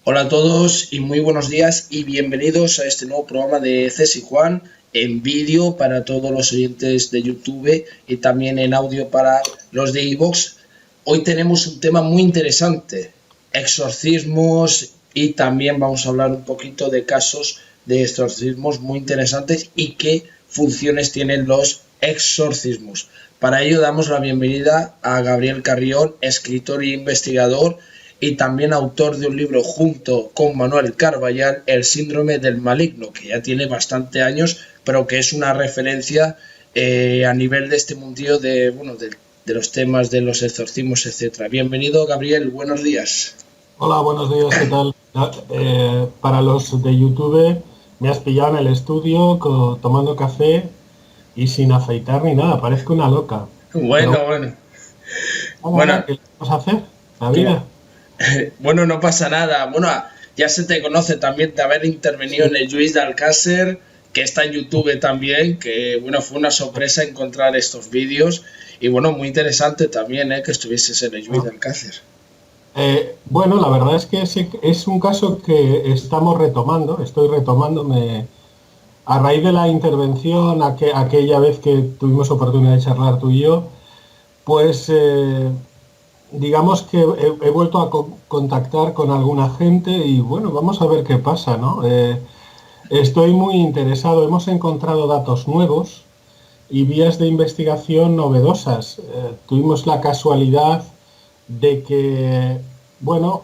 Hola a todos y muy buenos días y bienvenidos a este nuevo programa de Cés y Juan en vídeo para todos los oyentes de YouTube y también en audio para los de iVoox. Hoy tenemos un tema muy interesante, exorcismos, y también vamos a hablar un poquito de casos de exorcismos muy interesantes y qué funciones tienen los exorcismos. Para ello damos la bienvenida a Gabriel Carrión, escritor e investigador y también autor de un libro junto con Manuel Carballal, El síndrome del maligno, que ya tiene bastante años, pero que es una referencia a nivel de este mundillo de los temas de los exorcismos, etcétera. Bienvenido, Gabriel, buenos días. Hola, buenos días, ¿qué tal? Para los de YouTube, me has pillado en el estudio tomando café y sin afeitar ni nada, parezco una loca. Pero Bueno, bueno, nada, bueno, ¿qué le vamos a hacer? La como, vida. bueno, no pasa nada. Bueno, ya se te conoce también de haber intervenido Sí. en el Juiz de Alcácer, que está en YouTube también, que bueno, fue una sorpresa encontrar estos vídeos y bueno, muy interesante también, que estuvieses en el Juiz de Alcácer. Bueno, la verdad es que es un caso que estamos retomando, estoy retomándome a raíz de la intervención aquella vez que tuvimos oportunidad de charlar tú y yo, pues digamos que he vuelto a contactar con alguna gente y bueno, vamos a ver qué pasa, ¿no? Estoy muy interesado, hemos encontrado datos nuevos y vías de investigación novedosas. Tuvimos la casualidad de que, bueno,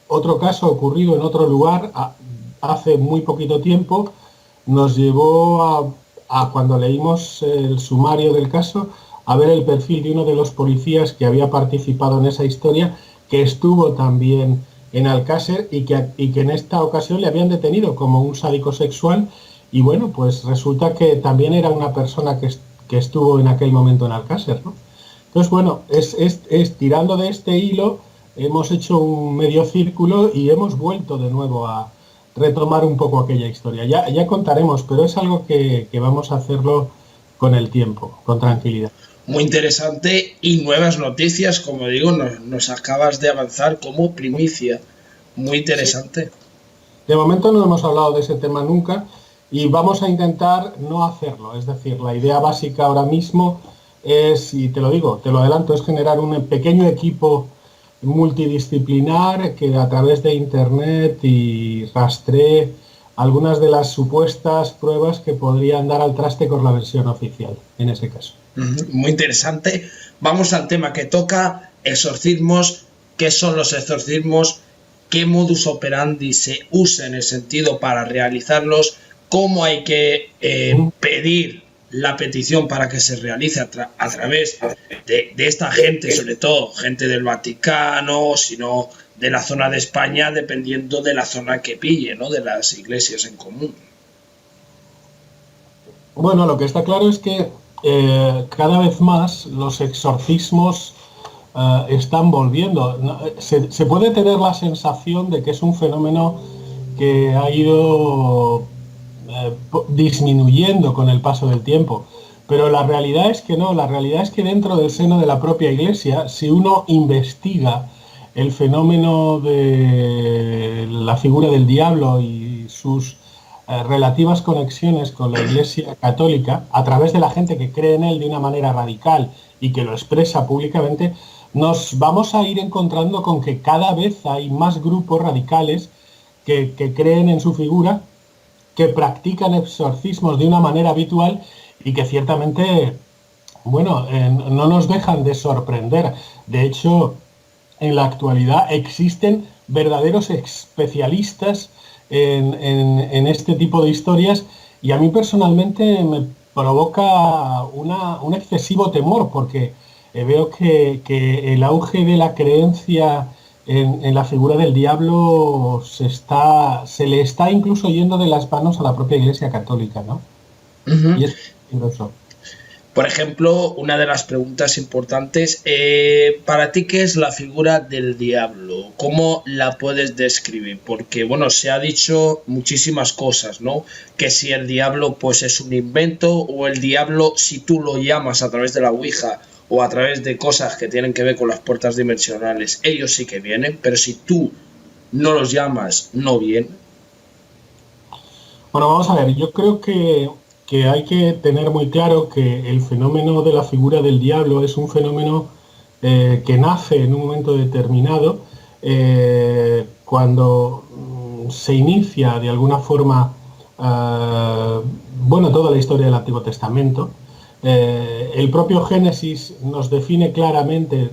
otro caso ocurrido en otro lugar hace muy poquito tiempo nos llevó a cuando leímos el sumario del caso, a ver el perfil de uno de los policías que había participado en esa historia, que estuvo también en Alcácer y que en esta ocasión le habían detenido como un sádico sexual. Y bueno, pues resulta que también era una persona que estuvo en aquel momento en Alcácer, ¿no? Entonces, bueno, es tirando de este hilo, hemos hecho un medio círculo y hemos vuelto de nuevo a retomar un poco aquella historia. Ya contaremos, pero es algo que vamos a hacerlo con el tiempo, con tranquilidad. Muy interesante y nuevas noticias, como digo, nos acabas de avanzar como primicia. Muy Sí, interesante. de momento no hemos hablado de ese tema nunca y vamos a intentar no hacerlo. Es decir, la idea básica ahora mismo es, y te lo digo, te lo adelanto, es generar un pequeño equipo multidisciplinar que a través de Internet y rastree algunas de las supuestas pruebas que podrían dar al traste con la versión oficial, en ese caso. Muy interesante. Vamos al tema que toca, exorcismos. ¿Qué son los exorcismos? ¿Qué modus operandi se usa en el sentido para realizarlos? ¿Cómo hay que pedir la petición para que se realice a través de esta gente, sobre todo gente del Vaticano, sino de la zona de España, dependiendo de la zona que pille, ¿no? De las iglesias en común. Bueno, lo que está claro es que cada vez más los exorcismos están volviendo. Se puede tener la sensación de que es un fenómeno que ha ido disminuyendo con el paso del tiempo. Pero la realidad es que no, la realidad es que dentro del seno de la propia Iglesia, si uno investiga el fenómeno de la figura del diablo y sus relativas conexiones con la Iglesia católica, a través de la gente que cree en él de una manera radical y que lo expresa públicamente, nos vamos a ir encontrando con que cada vez hay más grupos radicales que creen en su figura, que practican exorcismos de una manera habitual y que ciertamente, bueno, no nos dejan de sorprender. De hecho, en la actualidad existen verdaderos especialistas en este tipo de historias y a mí personalmente me provoca un excesivo temor porque veo que el auge de la creencia en la figura del diablo se le está incluso yendo de las manos a la propia Iglesia Católica, ¿no? Uh-huh. Y es peligroso. Por ejemplo, una de las preguntas importantes, para ti, ¿qué es la figura del diablo? ¿Cómo la puedes describir? Porque, bueno, se ha dicho muchísimas cosas, ¿no? Que si el diablo, pues es un invento, o el diablo, si tú lo llamas a través de la Ouija o a través de cosas que tienen que ver con las puertas dimensionales, ellos sí que vienen, pero si tú no los llamas no bien? Bueno, vamos a ver, yo creo que hay que tener muy claro que el fenómeno de la figura del diablo es un fenómeno que nace en un momento determinado, cuando se inicia de alguna forma, bueno, toda la historia del Antiguo Testamento. El propio Génesis nos define claramente,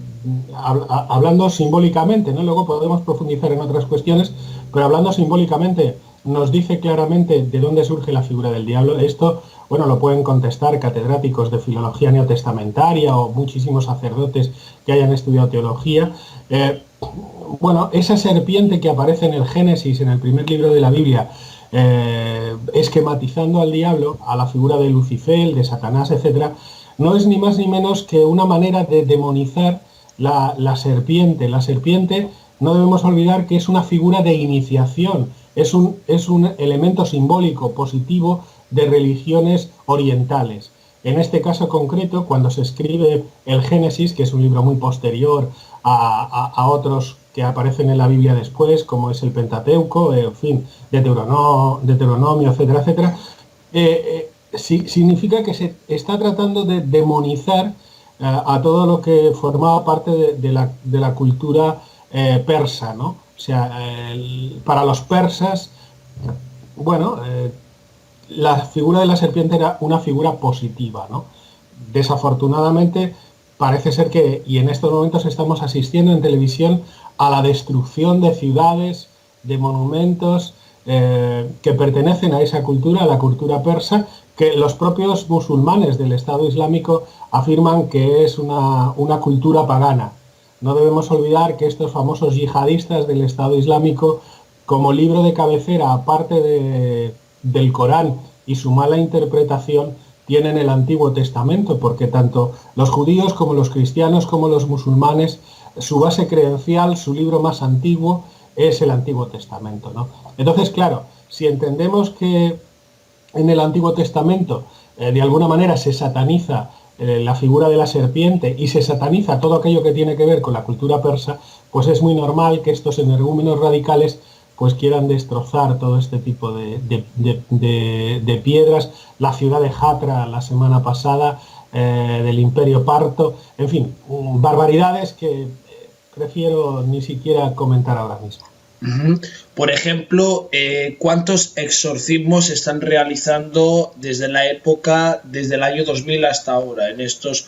hablando simbólicamente, ¿no? Luego podemos profundizar en otras cuestiones, pero hablando simbólicamente nos dice claramente de dónde surge la figura del diablo. Esto, bueno, lo pueden contestar catedráticos de filología neotestamentaria o muchísimos sacerdotes que hayan estudiado teología. Bueno, esa serpiente que aparece en el Génesis, en el primer libro de la Biblia, esquematizando al diablo, a la figura de Lucifer, de Satanás, etc., no es ni más ni menos que una manera de demonizar la serpiente. La serpiente, no debemos olvidar que es una figura de iniciación, es un elemento simbólico positivo de religiones orientales. En este caso concreto, cuando se escribe el Génesis, que es un libro muy posterior a otros que aparecen en la Biblia después, como es el Pentateuco, en fin, Deuteronomio, etcétera, etcétera, significa que se está tratando de demonizar a todo lo que formaba parte de la cultura persa, ¿no? O sea, para los persas, bueno, la figura de la serpiente era una figura positiva, ¿no? Desafortunadamente, parece ser que, y en estos momentos estamos asistiendo en televisión a la destrucción de ciudades, de monumentos que pertenecen a esa cultura, a la cultura persa, que los propios musulmanes del Estado Islámico afirman que es una cultura pagana. No debemos olvidar que estos famosos yihadistas del Estado Islámico, como libro de cabecera, aparte del Corán y su mala interpretación, tienen el Antiguo Testamento, porque tanto los judíos como los cristianos como los musulmanes, su base creencial, su libro más antiguo, es el Antiguo Testamento, ¿no? Entonces, claro, si entendemos que en el Antiguo Testamento de alguna manera se sataniza la figura de la serpiente y se sataniza todo aquello que tiene que ver con la cultura persa, pues es muy normal que estos energúmenos radicales pues quieran destrozar todo este tipo de piedras, la ciudad de Hatra la semana pasada, del Imperio Parto, en fin, barbaridades que prefiero ni siquiera comentar ahora mismo. Por ejemplo, ¿cuántos exorcismos se están realizando desde la época, desde el año 2000 hasta ahora, en estos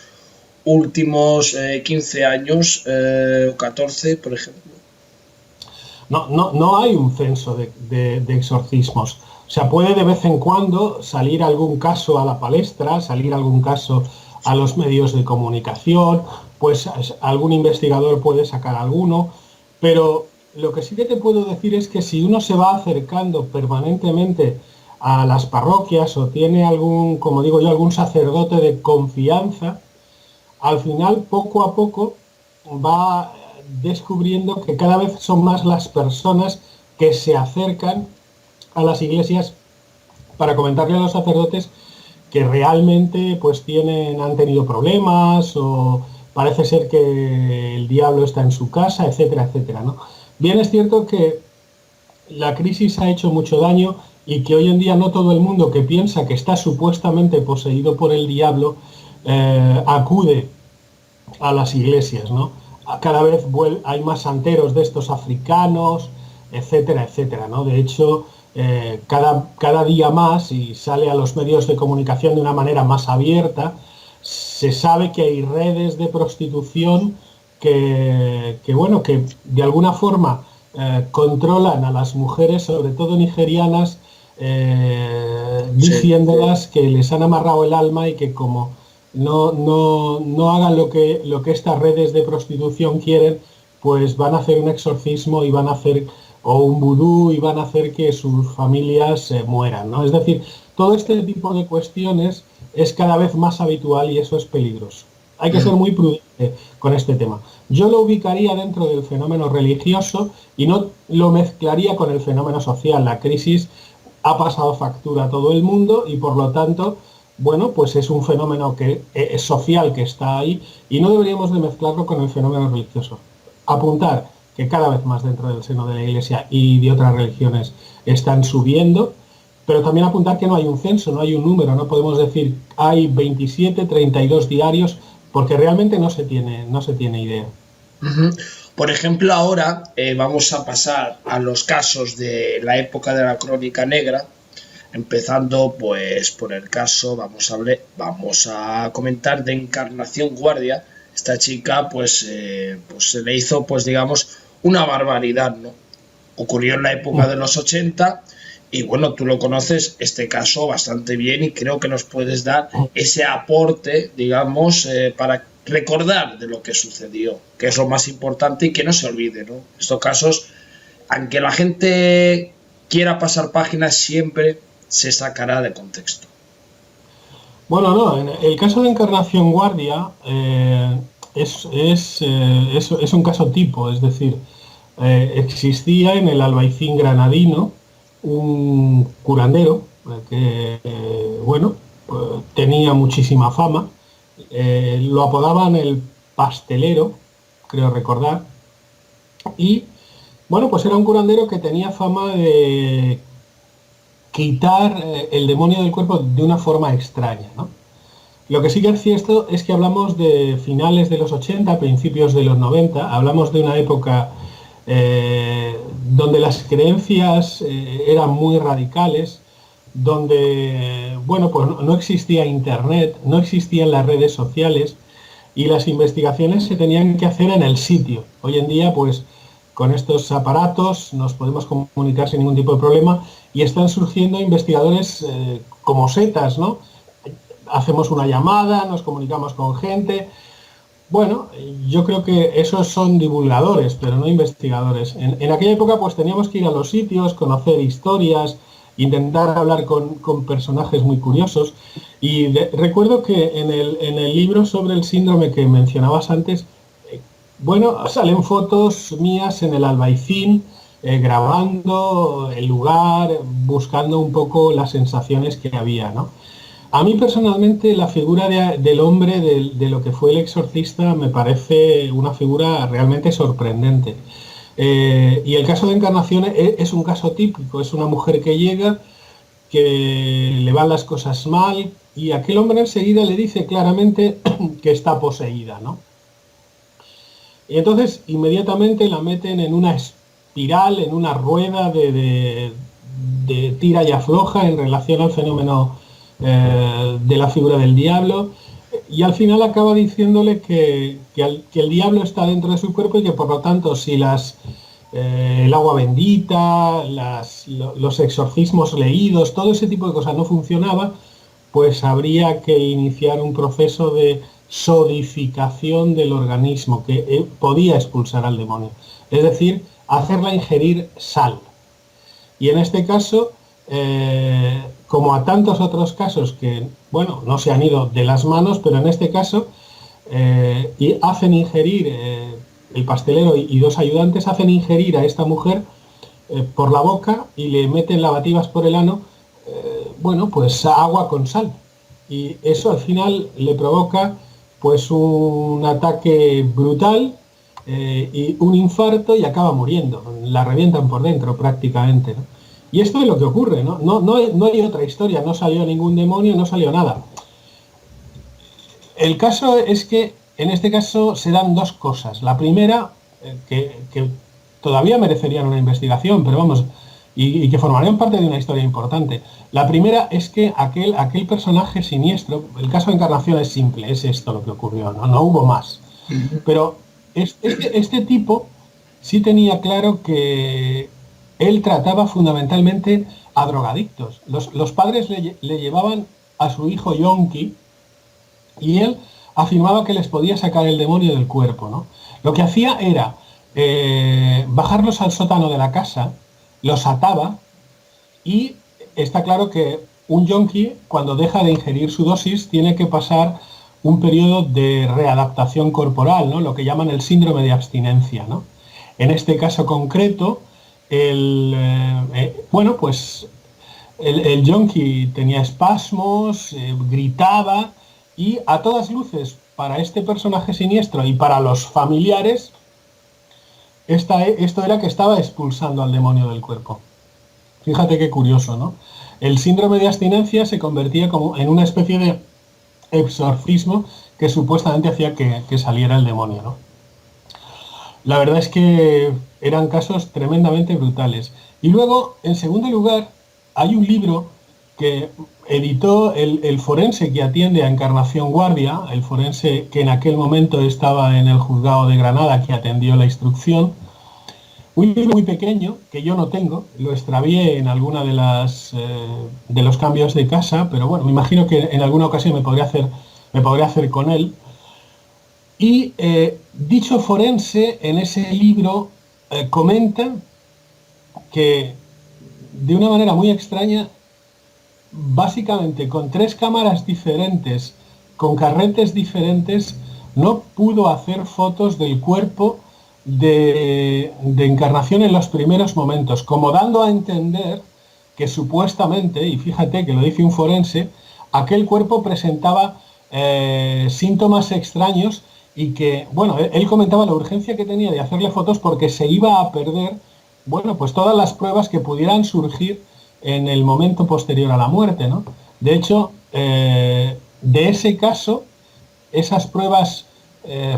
últimos 15 años o 14, por ejemplo? No hay un censo de exorcismos. O sea, puede de vez en cuando salir algún caso a la palestra, salir algún caso a los medios de comunicación, pues algún investigador puede sacar alguno, pero lo que sí que te puedo decir es que si uno se va acercando permanentemente a las parroquias o tiene algún, como digo yo, algún sacerdote de confianza, al final, poco a poco, va descubriendo que cada vez son más las personas que se acercan a las iglesias para comentarle a los sacerdotes que realmente pues han tenido problemas o parece ser que el diablo está en su casa, etcétera, etcétera, ¿no? Bien es cierto que la crisis ha hecho mucho daño y que hoy en día no todo el mundo que piensa que está supuestamente poseído por el diablo acude a las iglesias, ¿no? Cada vez hay más santeros de estos africanos, etcétera, etcétera, ¿no? De hecho, cada día más, y sale a los medios de comunicación de una manera más abierta, se sabe que hay redes de prostitución que de alguna forma controlan a las mujeres, sobre todo nigerianas, diciéndolas que les han amarrado el alma y que como no hagan lo que estas redes de prostitución quieren, pues van a hacer un exorcismo y van a hacer o un vudú y van a hacer que sus familias mueran, ¿no? Es decir, todo este tipo de cuestiones es cada vez más habitual y eso es peligroso. Hay que ser muy prudente con este tema. Yo lo ubicaría dentro del fenómeno religioso y no lo mezclaría con el fenómeno social. La crisis ha pasado factura a todo el mundo y por lo tanto, bueno, pues es un fenómeno que es social que está ahí y no deberíamos de mezclarlo con el fenómeno religioso. Apuntar que cada vez más dentro del seno de la Iglesia y de otras religiones están subiendo, pero también apuntar que no hay un censo, no hay un número, no podemos decir hay 27, 32 diarios, porque realmente no se tiene idea. Ujú. Por ejemplo, ahora vamos a pasar a los casos de la época de la Crónica Negra, empezando pues por el caso, vamos a comentar de Encarnación Guardia. Esta chica pues se le hizo pues digamos una barbaridad, ¿no? Ocurrió en la época de los 80 y bueno, tú lo conoces este caso bastante bien y creo que nos puedes dar ese aporte, digamos, para recordar de lo que sucedió, que es lo más importante y que no se olvide, ¿no? Estos casos, aunque la gente quiera pasar páginas, siempre se sacará de contexto. Bueno, no, en el caso de Encarnación Guardia es un caso tipo, es decir, existía en el Albaicín granadino un curandero bueno, pues, tenía muchísima fama, lo apodaban el pastelero, creo recordar, y bueno, pues era un curandero que tenía fama de quitar el demonio del cuerpo de una forma extraña, ¿no? Lo que sí que es cierto es que hablamos de finales de los 80, principios de los 90, hablamos de una época donde las creencias eran muy radicales, donde, bueno, pues no existía internet, no existían las redes sociales y las investigaciones se tenían que hacer en el sitio. Hoy en día, pues, con estos aparatos nos podemos comunicar sin ningún tipo de problema y están surgiendo investigadores como setas, ¿no? Hacemos una llamada, nos comunicamos con gente. Bueno, yo creo que esos son divulgadores, pero no investigadores. En aquella época pues teníamos que ir a los sitios, conocer historias, intentar hablar con personajes muy curiosos. Y recuerdo que en el libro sobre el síndrome que mencionabas antes, bueno, salen fotos mías en el Albaicín, grabando el lugar, buscando un poco las sensaciones que había, ¿no? A mí personalmente la figura del hombre, de lo que fue el exorcista, me parece una figura realmente sorprendente. Y el caso de Encarnación es un caso típico, es una mujer que llega, que le van las cosas mal y aquel hombre enseguida le dice claramente que está poseída, ¿no? Y entonces inmediatamente la meten en una espiral, en una rueda de tira y afloja en relación al fenómeno de la figura del diablo, y al final acaba diciéndole que el diablo está dentro de su cuerpo y que por lo tanto si el agua bendita, los exorcismos leídos, todo ese tipo de cosas no funcionaba, pues habría que iniciar un proceso de sodificación del organismo que podía expulsar al demonio, es decir, hacerla ingerir sal. Y en este caso, como a tantos otros casos que, bueno, no se han ido de las manos, pero en este caso y hacen ingerir, el pastelero y dos ayudantes hacen ingerir a esta mujer por la boca y le meten lavativas por el ano, bueno, pues agua con sal. Y eso al final le provoca pues un ataque brutal y un infarto y acaba muriendo. La revientan por dentro prácticamente, ¿no? Y esto es lo que ocurre, ¿no? No hay otra historia, no salió ningún demonio, no salió nada. El caso es que en este caso se dan dos cosas. La primera, que todavía merecerían una investigación, pero vamos, y que formarían parte de una historia importante. La primera es que aquel personaje siniestro, el caso de Encarnación es simple, es esto lo que ocurrió, no hubo más. Pero este tipo sí tenía claro que él trataba fundamentalmente a drogadictos. Los padres le llevaban a su hijo yonki y él afirmaba que les podía sacar el demonio del cuerpo, ¿no? Lo que hacía era bajarlos al sótano de la casa, los ataba y está claro que un yonki, cuando deja de ingerir su dosis, tiene que pasar un periodo de readaptación corporal, ¿no? Lo que llaman el síndrome de abstinencia, ¿no? En este caso concreto, bueno, pues el yonki tenía espasmos, gritaba y a todas luces para este personaje siniestro y para los familiares, esto era que estaba expulsando al demonio del cuerpo. Fíjate qué curioso, ¿no? El síndrome de abstinencia se convertía como en una especie de exorcismo que supuestamente hacía que saliera el demonio, ¿no? La verdad es que eran casos tremendamente brutales. Y luego, en segundo lugar, hay un libro que editó el forense que atiende a Encarnación Guardia, el forense que en aquel momento estaba en el juzgado de Granada, que atendió la instrucción. Un libro muy pequeño que yo no tengo, lo extravié en alguna de los cambios de casa, pero bueno, me imagino que en alguna ocasión me podría hacer con él. Y dicho forense en ese libro comenta que de una manera muy extraña, básicamente con 3 cámaras diferentes, con carretes diferentes, no pudo hacer fotos del cuerpo de Encarnación en los primeros momentos, como dando a entender que supuestamente, y fíjate que lo dice un forense, aquel cuerpo presentaba síntomas extraños y que, bueno, él comentaba la urgencia que tenía de hacerle fotos porque se iba a perder, bueno, pues todas las pruebas que pudieran surgir en el momento posterior a la muerte, ¿no? De hecho, de ese caso, esas pruebas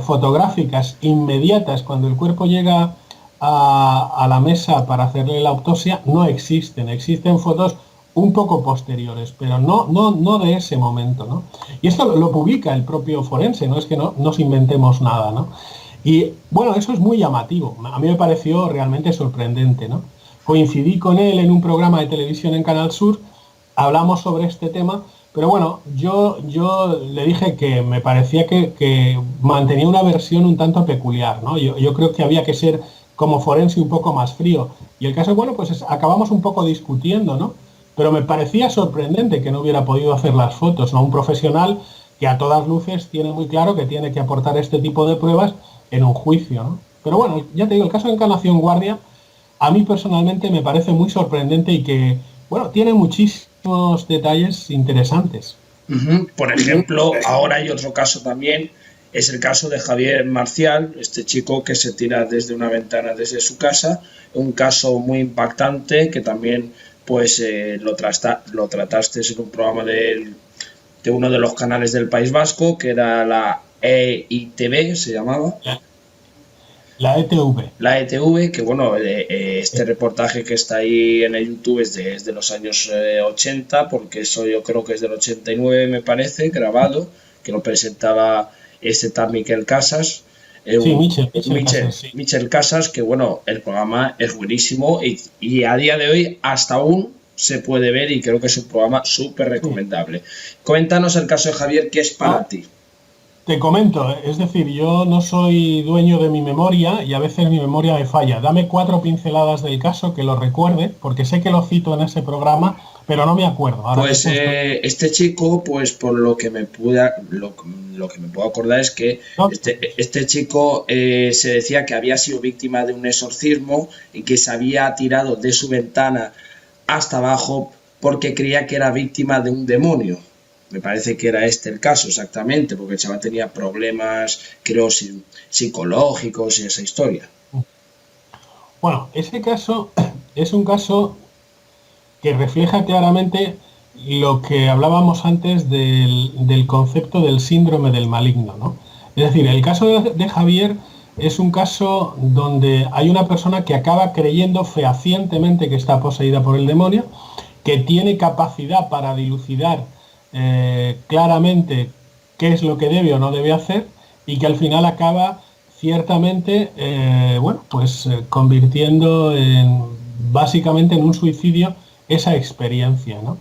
fotográficas inmediatas cuando el cuerpo llega a la mesa para hacerle la autopsia no existen. Existen fotos un poco posteriores, pero no de ese momento, ¿no? Y esto lo publica el propio forense, no es que no nos inventemos nada, ¿no? Y bueno, eso es muy llamativo. A mí me pareció realmente sorprendente, ¿no? Coincidí con él en un programa de televisión en Canal Sur, hablamos sobre este tema, pero bueno, yo le dije que me parecía que mantenía una versión un tanto peculiar, ¿no? Yo creo que había que ser como forense un poco más frío. Y el caso, bueno, pues acabamos un poco discutiendo, ¿no? Pero me parecía sorprendente que no hubiera podido hacer las fotos, ¿no? Un profesional que a todas luces tiene muy claro que tiene que aportar este tipo de pruebas en un juicio, ¿no? Pero bueno, ya te digo, el caso de Encarnación Guardia a mí personalmente me parece muy sorprendente y que, bueno, tiene muchísimos detalles interesantes. Por ejemplo, ahora hay otro caso también, es el caso de Javier Marcial, este chico que se tira desde una ventana desde su casa, un caso muy impactante que también pues lo trataste en un programa de uno de los canales del País Vasco, que era la EITV, se llamaba. La ETV. La ETV, que bueno, este reportaje que está ahí en el YouTube es de los años 80, porque eso yo creo que es del 89, me parece, grabado, que lo presentaba este tal Miquel Casas. Sí, Michel Casas, que bueno, el programa es buenísimo y a día de hoy hasta aún se puede ver y creo que es un programa súper recomendable. Coméntanos el caso de Javier, ¿qué es para ti? Te comento, es decir, yo no soy dueño de mi memoria y a veces mi memoria me falla. Dame 4 pinceladas del caso que lo recuerde, porque sé que lo cito en ese programa, pero no me acuerdo. Ahora pues este chico, pues por lo que me puedo acordar es que este chico se decía que había sido víctima de un exorcismo y que se había tirado de su ventana hasta abajo porque creía que era víctima de un demonio. Me parece que era este el caso exactamente, porque el chaval tenía problemas, creo, psicológicos y esa historia. Bueno, ese caso es un caso que refleja claramente lo que hablábamos antes del concepto del síndrome del maligno, ¿no? Es decir, el caso de Javier es un caso donde hay una persona que acaba creyendo fehacientemente que está poseída por el demonio, que tiene capacidad para dilucidar claramente qué es lo que debe o no debe hacer y que al final acaba ciertamente convirtiendo básicamente en un suicidio esa experiencia, ¿no?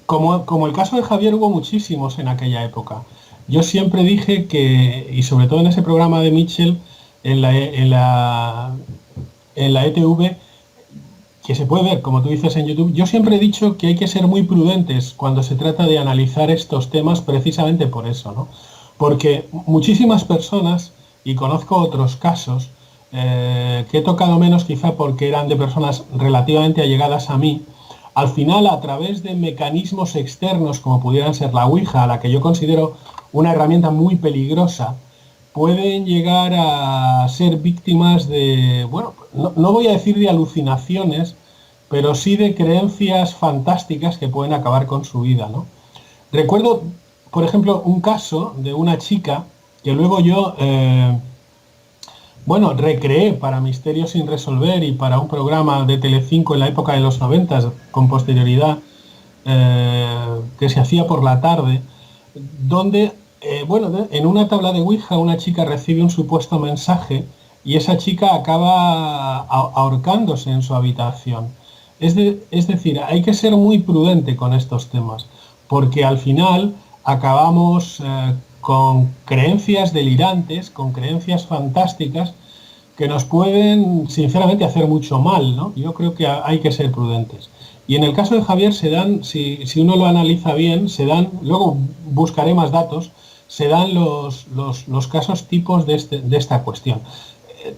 Como el caso de Javier hubo muchísimos en aquella época. Yo siempre dije que, y sobre todo en ese programa de Mitchell en la ETV, que se puede ver, como tú dices, en YouTube, yo siempre he dicho que hay que ser muy prudentes cuando se trata de analizar estos temas precisamente por eso, ¿no? Porque muchísimas personas, y conozco otros casos, que he tocado menos quizá porque eran de personas relativamente allegadas a mí, al final a través de mecanismos externos como pudieran ser la Ouija, a la que yo considero una herramienta muy peligrosa, pueden llegar a ser víctimas de, bueno, no voy a decir de alucinaciones, pero sí de creencias fantásticas que pueden acabar con su vida, ¿no? Recuerdo, por ejemplo, un caso de una chica que luego yo, bueno, recreé para Misterios sin resolver y para un programa de Telecinco en la época de los 90, con posterioridad, que se hacía por la tarde, donde, bueno, en una tabla de Ouija una chica recibe un supuesto mensaje y esa chica acaba ahorcándose en su habitación. Es decir, hay que ser muy prudente con estos temas, porque al final acabamos con creencias delirantes, con creencias fantásticas que nos pueden, sinceramente, hacer mucho mal, ¿no? Yo creo que hay que ser prudentes. Y en el caso de Javier se dan, si uno lo analiza bien, se dan, luego buscaré más datos, se dan los casos tipos de esta cuestión.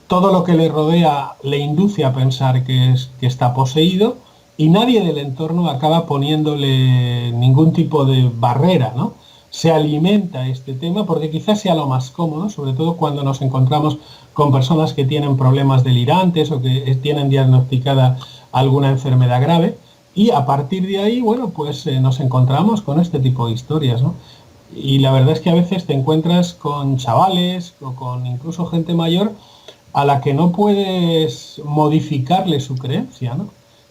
Todo lo que le rodea le induce a pensar que está poseído y nadie del entorno acaba poniéndole ningún tipo de barrera, ¿no? Se alimenta este tema porque quizás sea lo más cómodo, sobre todo cuando nos encontramos con personas que tienen problemas delirantes o que tienen diagnosticada alguna enfermedad grave, y a partir de ahí, bueno, pues nos encontramos con este tipo de historias, ¿no? Y la verdad es que a veces te encuentras con chavales o con incluso gente mayor a la que no puedes modificarle su creencia, ¿no?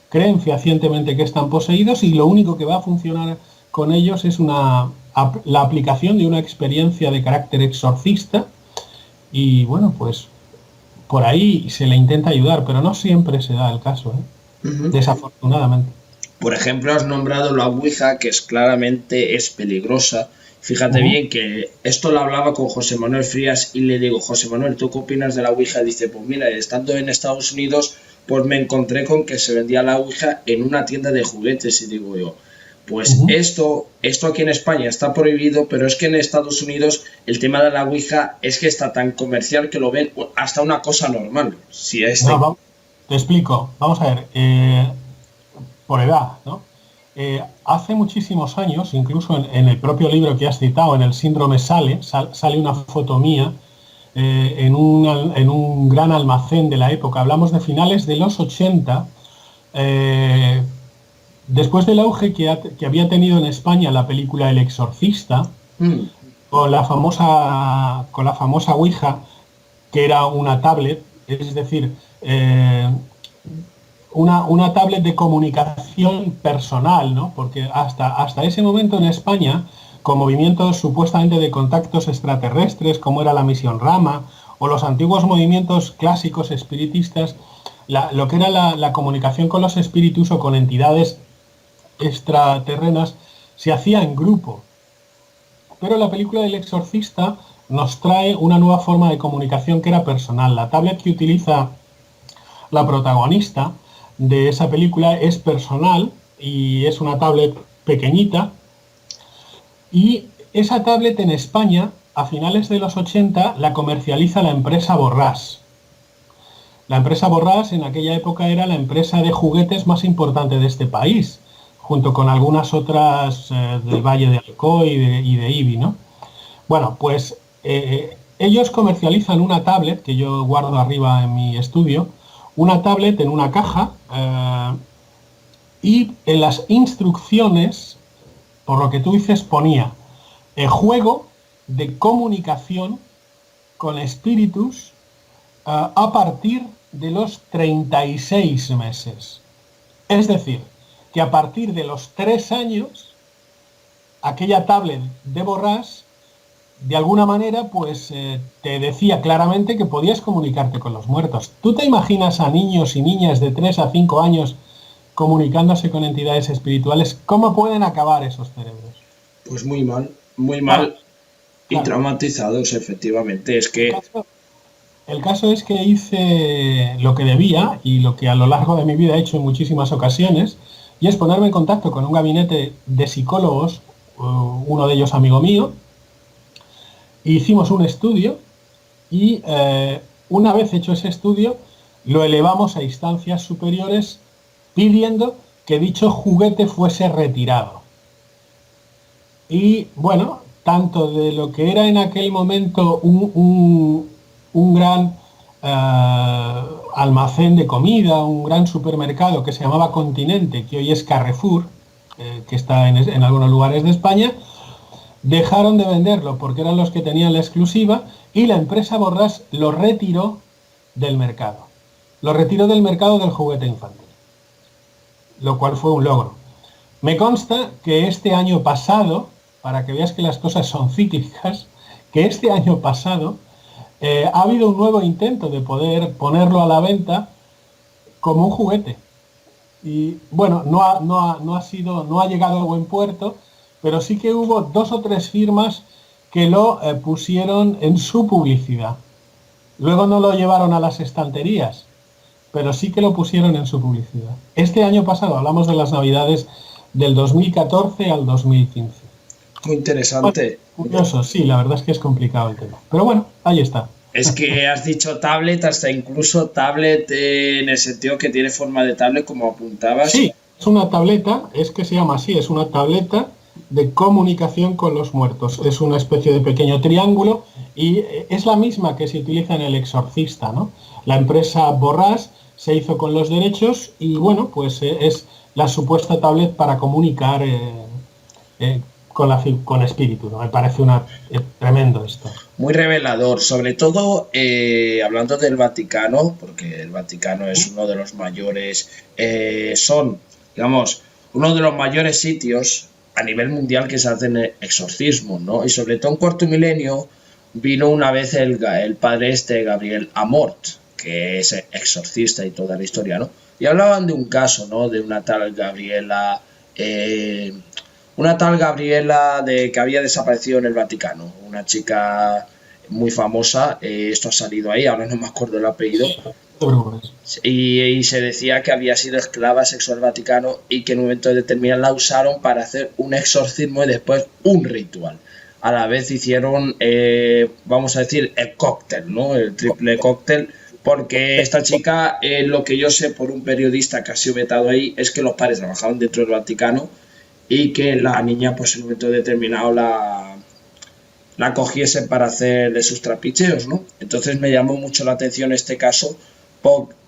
Creen fehacientemente que están poseídos y lo único que va a funcionar con ellos es la aplicación de una experiencia de carácter exorcista y, bueno, pues por ahí se le intenta ayudar, pero no siempre se da el caso, ¿eh? Desafortunadamente. Por ejemplo, has nombrado la Ouija, que claramente es peligrosa. Fíjate bien que esto lo hablaba con José Manuel Frías y le digo, José Manuel, ¿tú qué opinas de la Ouija? Dice, pues mira, estando en Estados Unidos, pues me encontré con que se vendía la Ouija en una tienda de juguetes y digo yo, pues esto aquí en España está prohibido, pero es que en Estados Unidos el tema de la Ouija es que está tan comercial que lo ven hasta una cosa normal. Si No, te explico, vamos a ver, por edad, ¿no? Hace muchísimos años, incluso en el propio libro que has citado, en el síndrome sale una foto mía en un gran almacén de la época. Hablamos de finales de los 80, después del auge que había tenido en España la película El Exorcista, con la famosa Ouija, que era una tablet, es decir, una tablet de comunicación personal, ¿no? Porque hasta ese momento en España, con movimientos supuestamente de contactos extraterrestres, como era la misión Rama, o los antiguos movimientos clásicos espiritistas, lo que era la comunicación con los espíritus o con entidades extraterrenas, se hacía en grupo. Pero la película del Exorcista nos trae una nueva forma de comunicación que era personal. La tablet que utiliza la protagonista de esa película es personal y es una tablet pequeñita, y esa tablet en España a finales de los 80 la comercializa la empresa Borrás. La empresa Borrás en aquella época era la empresa de juguetes más importante de este país, junto con algunas otras del Valle de Alcoy y de Ibi, ¿no? Bueno, pues ellos comercializan una tablet que yo guardo arriba en mi estudio, una tablet en una caja, y en las instrucciones, por lo que tú dices, ponía juego de comunicación con espíritus a partir de los 36 meses. Es decir, que a partir de los 3 años, aquella tablet de Borrás, de alguna manera, pues te decía claramente que podías comunicarte con los muertos. ¿Tú te imaginas a niños y niñas de 3 a 5 años comunicándose con entidades espirituales? ¿Cómo pueden acabar esos cerebros? Pues muy mal y traumatizados, efectivamente. Es que el caso es que hice lo que debía y lo que a lo largo de mi vida he hecho en muchísimas ocasiones, y es ponerme en contacto con un gabinete de psicólogos, uno de ellos amigo mío. Hicimos un estudio y una vez hecho ese estudio lo elevamos a instancias superiores pidiendo que dicho juguete fuese retirado. Y bueno, tanto de lo que era en aquel momento un gran almacén de comida, un gran supermercado que se llamaba Continente, que hoy es Carrefour, que está en algunos lugares de España, dejaron de venderlo porque eran los que tenían la exclusiva y la empresa Borràs lo retiró del mercado. Lo retiró del mercado del juguete infantil, lo cual fue un logro. Me consta que este año pasado, para que veas que las cosas son cíclicas, que este año pasado ha habido un nuevo intento de poder ponerlo a la venta como un juguete. Y bueno, no ha llegado a buen puerto, pero sí que hubo 2 o 3 firmas que lo pusieron en su publicidad. Luego no lo llevaron a las estanterías, pero sí que lo pusieron en su publicidad. Este año pasado, hablamos de las Navidades del 2014 al 2015. Muy interesante. Bueno, curioso, sí, la verdad es que es complicado el tema. Pero bueno, ahí está. Es que has dicho tablet, hasta incluso tablet en el sentido que tiene forma de tablet, como apuntabas. Sí, es una tableta, es que se llama así, es una tableta de comunicación con los muertos. Es una especie de pequeño triángulo y es la misma que se utiliza en El Exorcista, ¿no? La empresa Borràs se hizo con los derechos y bueno, pues es la supuesta tablet para comunicar con espíritu, ¿no? Me parece tremendo esto. Muy revelador, sobre todo hablando del Vaticano, porque el Vaticano es uno de los mayores, digamos, uno de los mayores sitios a nivel mundial que se hacen exorcismos, ¿no? Y sobre todo en Cuarto Milenio vino una vez el padre Gabriel Amort, que es exorcista y toda la historia, ¿no? Y hablaban de un caso, ¿no? De una tal Gabriela... de que había desaparecido en el Vaticano, una chica muy famosa, esto ha salido ahí, ahora no me acuerdo el apellido, y se decía que había sido esclava sexual del Vaticano y que en un momento determinado la usaron para hacer un exorcismo y después un ritual. A la vez hicieron, vamos a decir, el cóctel, ¿no? El triple cóctel, porque esta chica, lo que yo sé por un periodista que ha sido vetado ahí, es que los padres trabajaban dentro del Vaticano y que la niña pues en un momento determinado la cogiesen para hacerle sus trapicheos, ¿no? Entonces me llamó mucho la atención este caso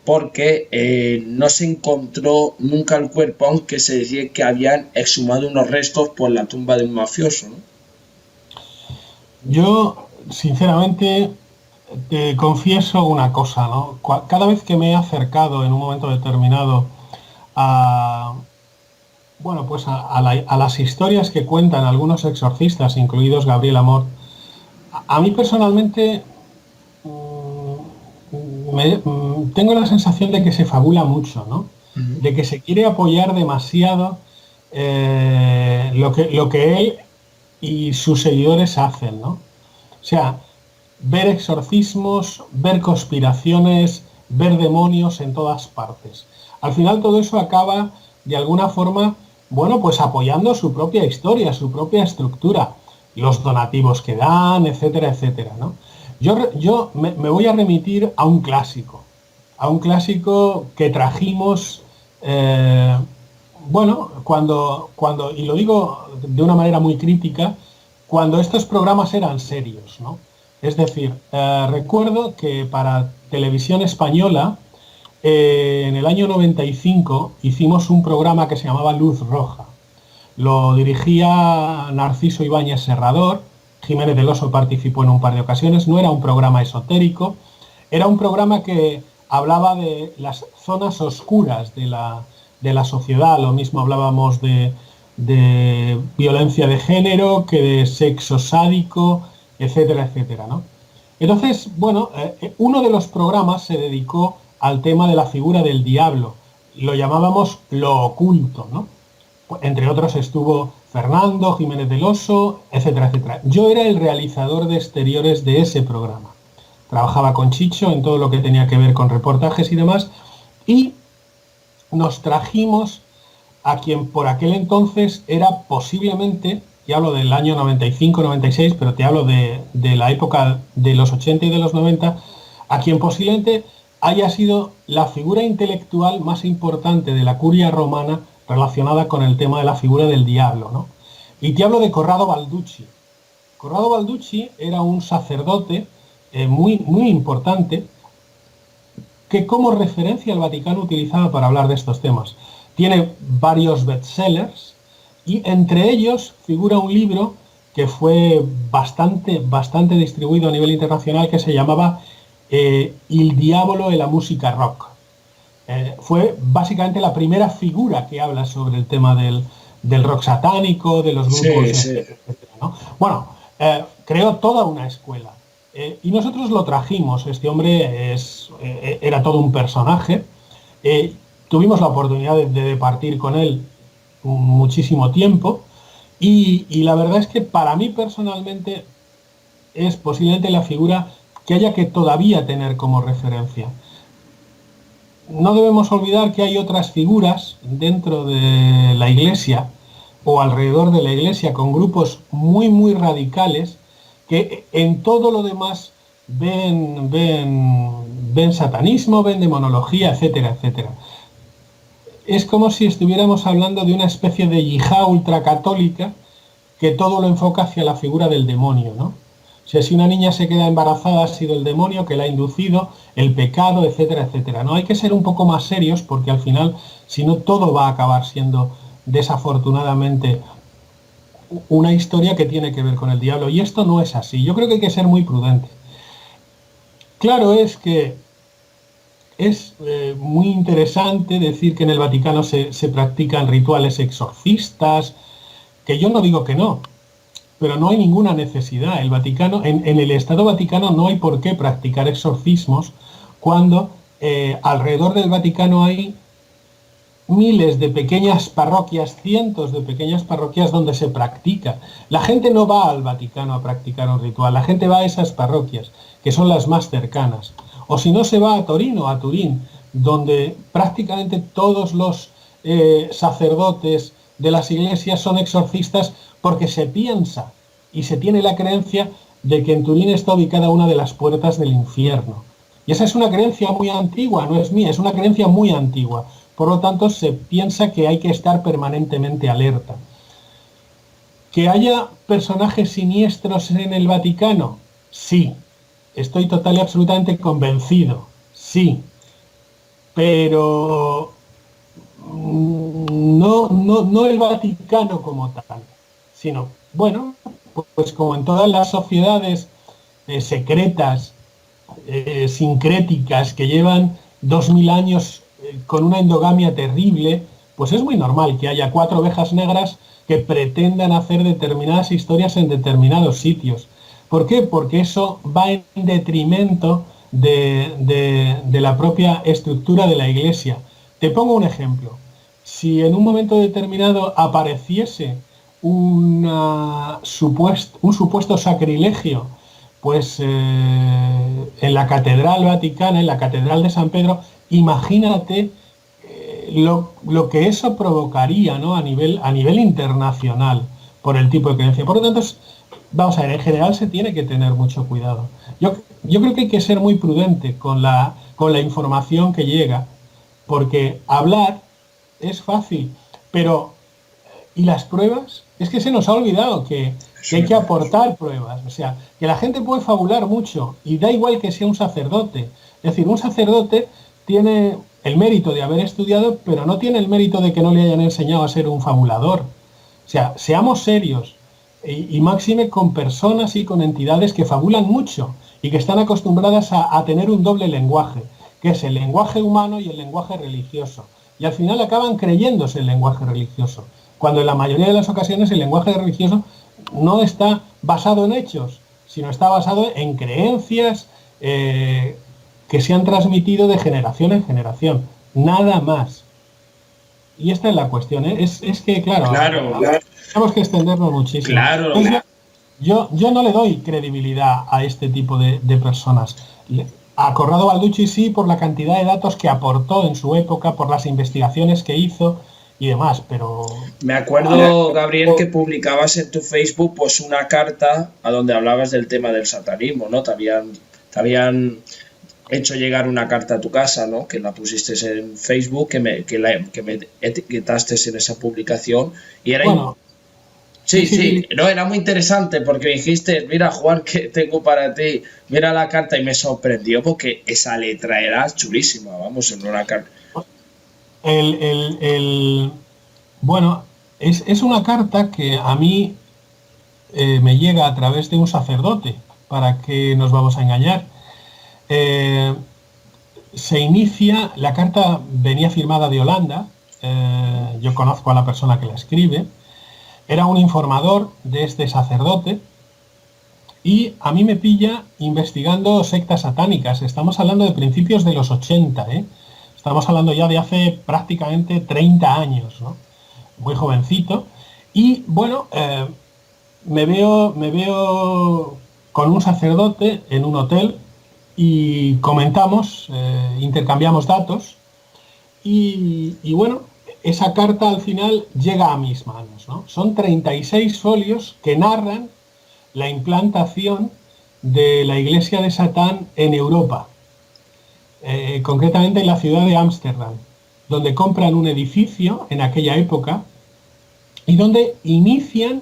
porque no se encontró nunca el cuerpo, aunque se decía que habían exhumado unos restos por la tumba de un mafioso, ¿no? Yo, sinceramente, te confieso una cosa, ¿no? Cada vez que me he acercado en un momento determinado a las historias que cuentan algunos exorcistas, incluidos Gabriel Amort, a mí personalmente tengo la sensación de que se fabula mucho, ¿no? Uh-huh. De que se quiere apoyar demasiado lo que él y sus seguidores hacen, ¿no? O sea, ver exorcismos, ver conspiraciones, ver demonios en todas partes. Al final todo eso acaba, de alguna forma, bueno, pues apoyando su propia historia, su propia estructura, los donativos que dan, etcétera, etcétera, ¿no? Yo me voy a remitir a un clásico que trajimos, cuando, y lo digo de una manera muy crítica, cuando estos programas eran serios, ¿no? Es decir, recuerdo que para Televisión Española, en el año 95 hicimos un programa que se llamaba Luz Roja. Lo dirigía Narciso Ibáñez Serrador, Jiménez del Oso participó en un par de ocasiones. No era un programa esotérico, era un programa que hablaba de las zonas oscuras de la sociedad. Lo mismo hablábamos de violencia de género, que de sexo sádico, etcétera, etcétera, ¿no? Entonces, bueno, uno de los programas se dedicó al tema de la figura del diablo. Lo llamábamos lo oculto, ¿no? Entre otros estuvo Fernando, Jiménez del Oso, etcétera, etcétera. Yo era el realizador de exteriores de ese programa. Trabajaba con Chicho en todo lo que tenía que ver con reportajes y demás, y nos trajimos a quien por aquel entonces era posiblemente, y hablo del año 95-96, pero te hablo de la época de los 80 y de los 90, a quien posiblemente haya sido la figura intelectual más importante de la curia romana relacionada con el tema de la figura del diablo, ¿no? Y te hablo de Corrado Balducci. Corrado Balducci era un sacerdote muy importante que como referencia el Vaticano utilizaba para hablar de estos temas. Tiene varios bestsellers y entre ellos figura un libro que fue bastante distribuido a nivel internacional, que se llamaba Il diavolo e la música rock. Fue básicamente la primera figura que habla sobre el tema del rock satánico, de los grupos, Sí, etcétera, ¿no? Bueno, creó toda una escuela. Y nosotros lo trajimos. Este hombre era todo un personaje. Tuvimos la oportunidad de partir con él muchísimo tiempo. Y la verdad es que para mí personalmente es posiblemente la figura que haya que todavía tener como referencia. No debemos olvidar que hay otras figuras dentro de la Iglesia o alrededor de la Iglesia con grupos muy radicales que en todo lo demás ven satanismo, ven demonología, etcétera. Es como si estuviéramos hablando de una especie de yihad ultracatólica que todo lo enfoca hacia la figura del demonio, ¿no? O sea, si una niña se queda embarazada ha sido el demonio que la ha inducido, el pecado, etcétera. No hay que ser un poco más serios porque al final, si no, todo va a acabar siendo desafortunadamente una historia que tiene que ver con el diablo. Y esto no es así. Yo creo que hay que ser muy prudente. Claro es que es muy interesante decir que en el Vaticano se practican rituales exorcistas, que yo no digo que no, pero no hay ninguna necesidad. El Vaticano, en el Estado Vaticano no hay por qué practicar exorcismos cuando alrededor del Vaticano hay miles de pequeñas parroquias, cientos de pequeñas parroquias donde se practica. La gente no va al Vaticano a practicar un ritual, la gente va a esas parroquias, que son las más cercanas. O si no, se va a Torino, a Turín, donde prácticamente todos los sacerdotes de las iglesias son exorcistas, porque se piensa y se tiene la creencia de que en Turín está ubicada una de las puertas del infierno. Y esa es una creencia muy antigua, no es mía, es una creencia muy antigua. Por lo tanto, se piensa que hay que estar permanentemente alerta. ¿Que haya personajes siniestros en el Vaticano? Sí. Estoy total y absolutamente convencido. Sí. Pero no el Vaticano como tal, sino, bueno, pues como en todas las sociedades secretas, sincréticas, que llevan 2000 años con una endogamia terrible, pues es muy normal que haya 4 ovejas negras que pretendan hacer determinadas historias en determinados sitios. ¿Por qué? Porque eso va en detrimento de la propia estructura de la Iglesia. Te pongo un ejemplo. Si en un momento determinado apareciese un supuesto sacrilegio, pues en la Catedral Vaticana, en la Catedral de San Pedro, imagínate lo que eso provocaría, ¿no? a nivel internacional por el tipo de creencia. Por lo tanto, vamos a ver, en general se tiene que tener mucho cuidado. Yo creo que hay que ser muy prudente con la información que llega, porque hablar es fácil, pero ¿y las pruebas? Es que se nos ha olvidado que hay que aportar pruebas. O sea, que la gente puede fabular mucho y da igual que sea un sacerdote. Es decir, un sacerdote tiene el mérito de haber estudiado, pero no tiene el mérito de que no le hayan enseñado a ser un fabulador. O sea, seamos serios y máxime con personas y con entidades que fabulan mucho y que están acostumbradas a tener un doble lenguaje, que es el lenguaje humano y el lenguaje religioso. Y al final acaban creyéndose el lenguaje religioso, cuando en la mayoría de las ocasiones el lenguaje religioso no está basado en hechos, sino está basado en creencias que se han transmitido de generación en generación, nada más. Y esta es la cuestión, ¿eh? Es que, claro, tenemos que extendernos muchísimo. Claro. Entonces, yo no le doy credibilidad a este tipo de personas. A Corrado Balducci sí, por la cantidad de datos que aportó en su época, por las investigaciones que hizo y demás, pero... Me acuerdo, Gabriel, que publicabas en tu Facebook pues una carta a donde hablabas del tema del satanismo, ¿no? Te habían hecho llegar una carta a tu casa, ¿no? Que la pusiste en Facebook, que me etiquetaste en esa publicación y era... Bueno, Sí, sí, no, era muy interesante porque dijiste, mira Juan, que tengo para ti, mira la carta y me sorprendió porque esa letra era chulísima, vamos, en una carta. El, el, el- bueno, es una carta que a mí me llega a través de un sacerdote, para que nos vamos a engañar. Eh, Se inicia, la carta venía firmada de Holanda, yo conozco a la persona que la escribe, era un informador de este sacerdote y a mí me pilla investigando sectas satánicas. Estamos hablando de principios de los 80, ¿eh? Estamos hablando ya de hace prácticamente 30 años, ¿no? Muy jovencito. Y bueno, me veo con un sacerdote en un hotel y comentamos, intercambiamos datos y bueno, esa carta al final llega a mis manos, ¿no? Son 36 folios que narran la implantación de la Iglesia de Satán en Europa, concretamente en la ciudad de Ámsterdam, donde compran un edificio en aquella época y donde inician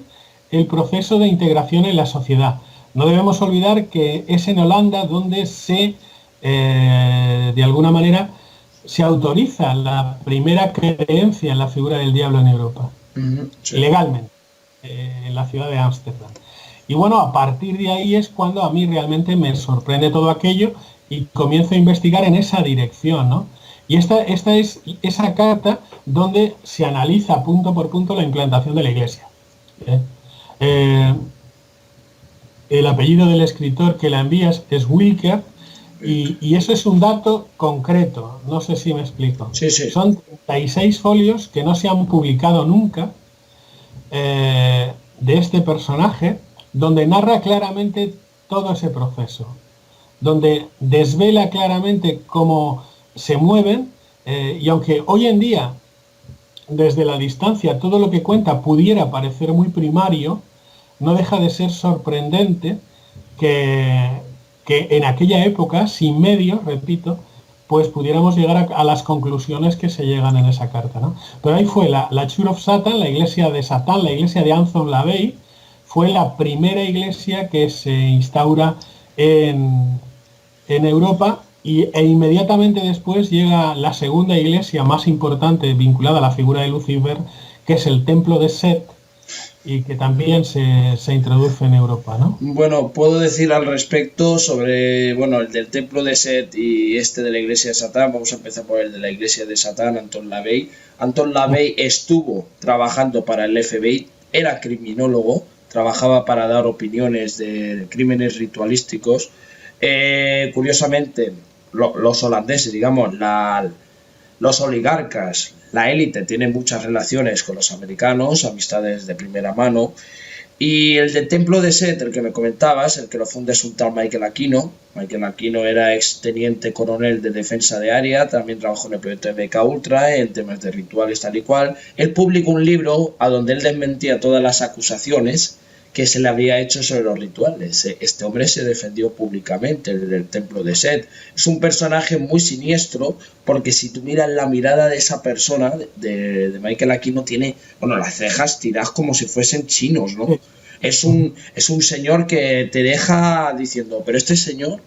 el proceso de integración en la sociedad. No debemos olvidar que es en Holanda donde de alguna manera, se autoriza la primera creencia en la figura del diablo en Europa, Sí. legalmente, en la ciudad de Ámsterdam. Y bueno, a partir de ahí es cuando a mí realmente me sorprende todo aquello y comienzo a investigar en esa dirección, ¿no? Y esta es esa carta donde se analiza punto por punto la implantación de la Iglesia. ¿eh? Eh, el apellido del escritor que la envías es Wilker y eso es un dato concreto, no sé si me explico. Sí, sí. Son 36 folios que no se han publicado nunca de este personaje, donde narra claramente todo ese proceso, donde desvela claramente cómo se mueven, y aunque hoy en día, desde la distancia, todo lo que cuenta pudiera parecer muy primario, no deja de ser sorprendente que, que en aquella época, sin medios, repito, pues pudiéramos llegar a las conclusiones que se llegan en esa carta, ¿no? Pero ahí fue la Church of Satan, la iglesia de Satán, la iglesia de Anton LaVey, fue la primera iglesia que se instaura en Europa e inmediatamente después llega la segunda iglesia más importante vinculada a la figura de Lucifer, que es el templo de Set, y que también se introduce en Europa, ¿no? Bueno, puedo decir al respecto sobre, bueno, el del templo de Set y este de la iglesia de Satán. Vamos a empezar por el de la iglesia de Satán, Anton LaVey. Anton LaVey estuvo trabajando para el FBI, era criminólogo, trabajaba para dar opiniones de crímenes ritualísticos. Curiosamente, los holandeses, digamos, los oligarcas, la élite, tienen muchas relaciones con los americanos, amistades de primera mano. Y el del templo de Set, el que me comentabas, el que lo funda es un tal Michael Aquino. Michael Aquino era ex teniente coronel de defensa de área, también trabajó en el proyecto de MK Ultra, en temas de rituales tal y cual. Él publicó un libro a donde él desmentía todas las acusaciones que se le había hecho sobre los rituales. Este hombre se defendió públicamente, el del templo de Set. Es un personaje muy siniestro porque si tú miras la mirada de esa persona, de Michael Aquino, tiene, bueno, las cejas tiradas como si fuesen chinos, ¿no? Es un señor que te deja diciendo, pero este señor,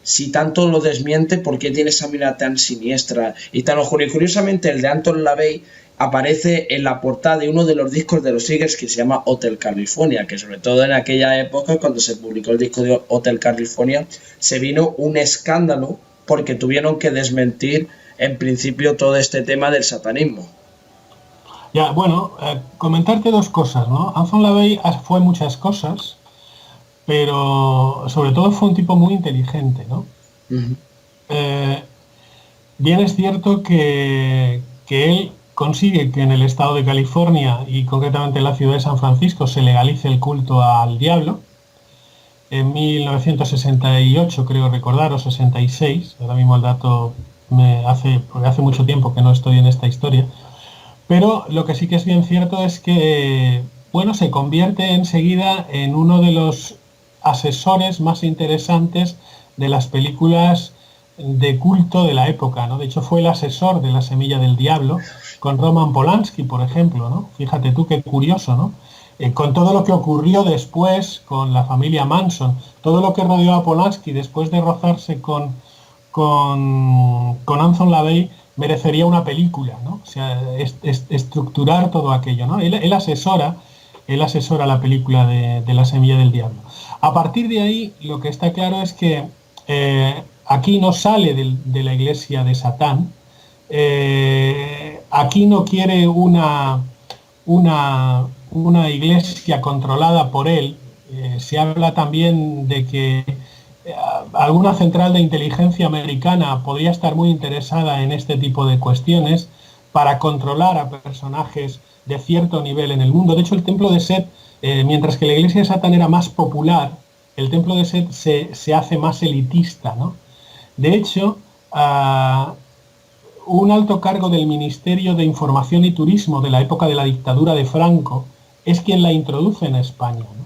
si tanto lo desmiente, ¿por qué tiene esa mirada tan siniestra y tan oscura? Y curiosamente el de Anton LaVey aparece en la portada de uno de los discos de los Eagles que se llama Hotel California, que sobre todo en aquella época, cuando se publicó el disco de Hotel California, se vino un escándalo porque tuvieron que desmentir en principio todo este tema del satanismo. Ya, bueno, comentarte dos cosas, ¿no? Anton LaVey fue muchas cosas, pero sobre todo fue un tipo muy inteligente, ¿no? Bien es cierto que él consigue que en el estado de California y concretamente en la ciudad de San Francisco se legalice el culto al diablo. En 1968, creo recordar, o 66, ahora mismo el dato porque hace mucho tiempo que no estoy en esta historia, pero lo que sí que es bien cierto es que, bueno, se convierte enseguida en uno de los asesores más interesantes de las películas de culto de la época, ¿no? De hecho, fue el asesor de La Semilla del Diablo con Roman Polanski, por ejemplo, ¿no? Fíjate tú qué curioso, ¿no? con todo lo que ocurrió después con la familia Manson, todo lo que rodeó a Polanski después de rozarse con Anton LaVey, merecería una película, ¿no? O sea, estructurar todo aquello, ¿no? Él asesora la película de La semilla del diablo. A partir de ahí, lo que está claro es que aquí no sale de la iglesia de Satán, aquí no quiere una iglesia controlada por él. Se habla también de que alguna central de inteligencia americana podría estar muy interesada en este tipo de cuestiones para controlar a personajes de cierto nivel en el mundo. De hecho, el templo de Set, mientras que la iglesia de Satán era más popular, el templo de Set se hace más elitista, ¿no? De hecho, un alto cargo del Ministerio de Información y Turismo de la época de la dictadura de Franco es quien la introduce en España, ¿no?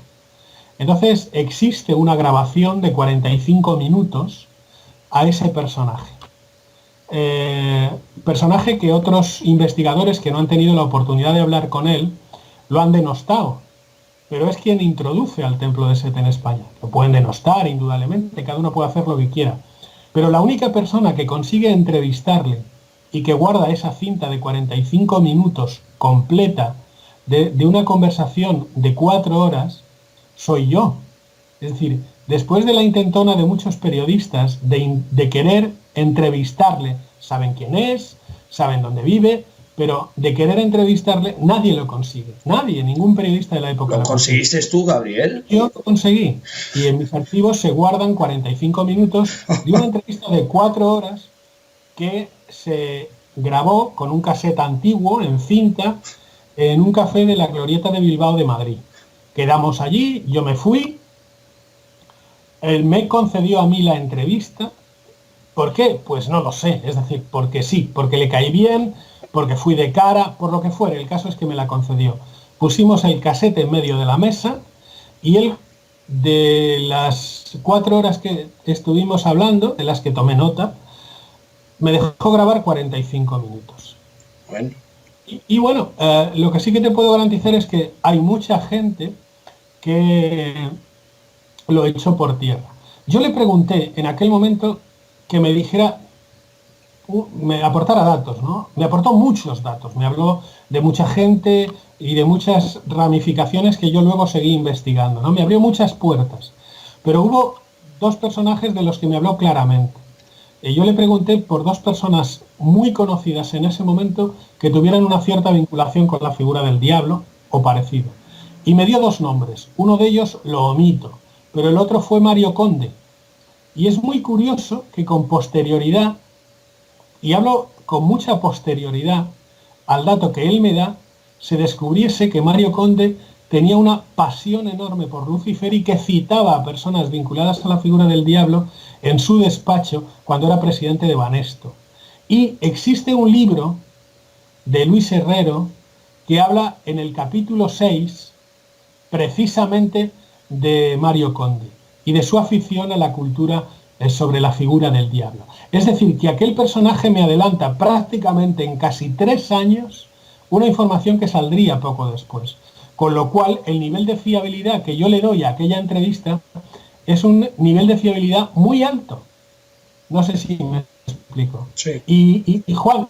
Entonces existe una grabación de 45 minutos a ese personaje. Personaje que otros investigadores que no han tenido la oportunidad de hablar con él lo han denostado, pero es quien introduce al templo de Set en España. Lo pueden denostar, indudablemente, cada uno puede hacer lo que quiera, pero la única persona que consigue entrevistarle y que guarda esa cinta de 45 minutos completa de una conversación de 4 horas, soy yo. Es decir, después de la intentona de muchos periodistas de querer entrevistarle, saben quién es, saben dónde vive, pero de querer entrevistarle nadie lo consigue. Nadie, ningún periodista de la época. ¿Lo conseguiste tú, Gabriel? Yo lo conseguí. Y en mis archivos se guardan 45 minutos de una entrevista de 4 horas que se grabó con un cassette antiguo, en cinta, en un café de la Glorieta de Bilbao de Madrid. Quedamos allí, yo me fui, él me concedió a mí la entrevista. ¿Por qué? Pues no lo sé, es decir, porque sí, porque le caí bien, porque fui de cara, por lo que fuere, el caso es que me la concedió. Pusimos el cassette en medio de la mesa y él, de las 4 horas que estuvimos hablando, de las que tomé nota, me dejó grabar 45 minutos. Bueno. Y bueno, lo que sí que te puedo garantizar es que hay mucha gente que lo echó por tierra. Yo le pregunté en aquel momento que me dijera, me aportara datos, ¿no? Me aportó muchos datos, me habló de mucha gente y de muchas ramificaciones que yo luego seguí investigando, ¿no? Me abrió muchas puertas, pero hubo 2 personajes de los que me habló claramente. Yo le pregunté por 2 personas muy conocidas en ese momento que tuvieran una cierta vinculación con la figura del diablo o parecido. Y me dio 2 nombres. Uno de ellos lo omito, pero el otro fue Mario Conde. Y es muy curioso que con posterioridad, y hablo con mucha posterioridad al dato que él me da, se descubriese que Mario Conde tenía una pasión enorme por Lucifer y que citaba a personas vinculadas a la figura del diablo en su despacho cuando era presidente de Banesto. Y existe un libro de Luis Herrero que habla en el capítulo 6 precisamente de Mario Conde y de su afición a la cultura sobre la figura del diablo. Es decir, que aquel personaje me adelanta prácticamente en casi 3 años una información que saldría poco después. Con lo cual, el nivel de fiabilidad que yo le doy a aquella entrevista es un nivel de fiabilidad muy alto. No sé si me explico. Sí. Y Juan,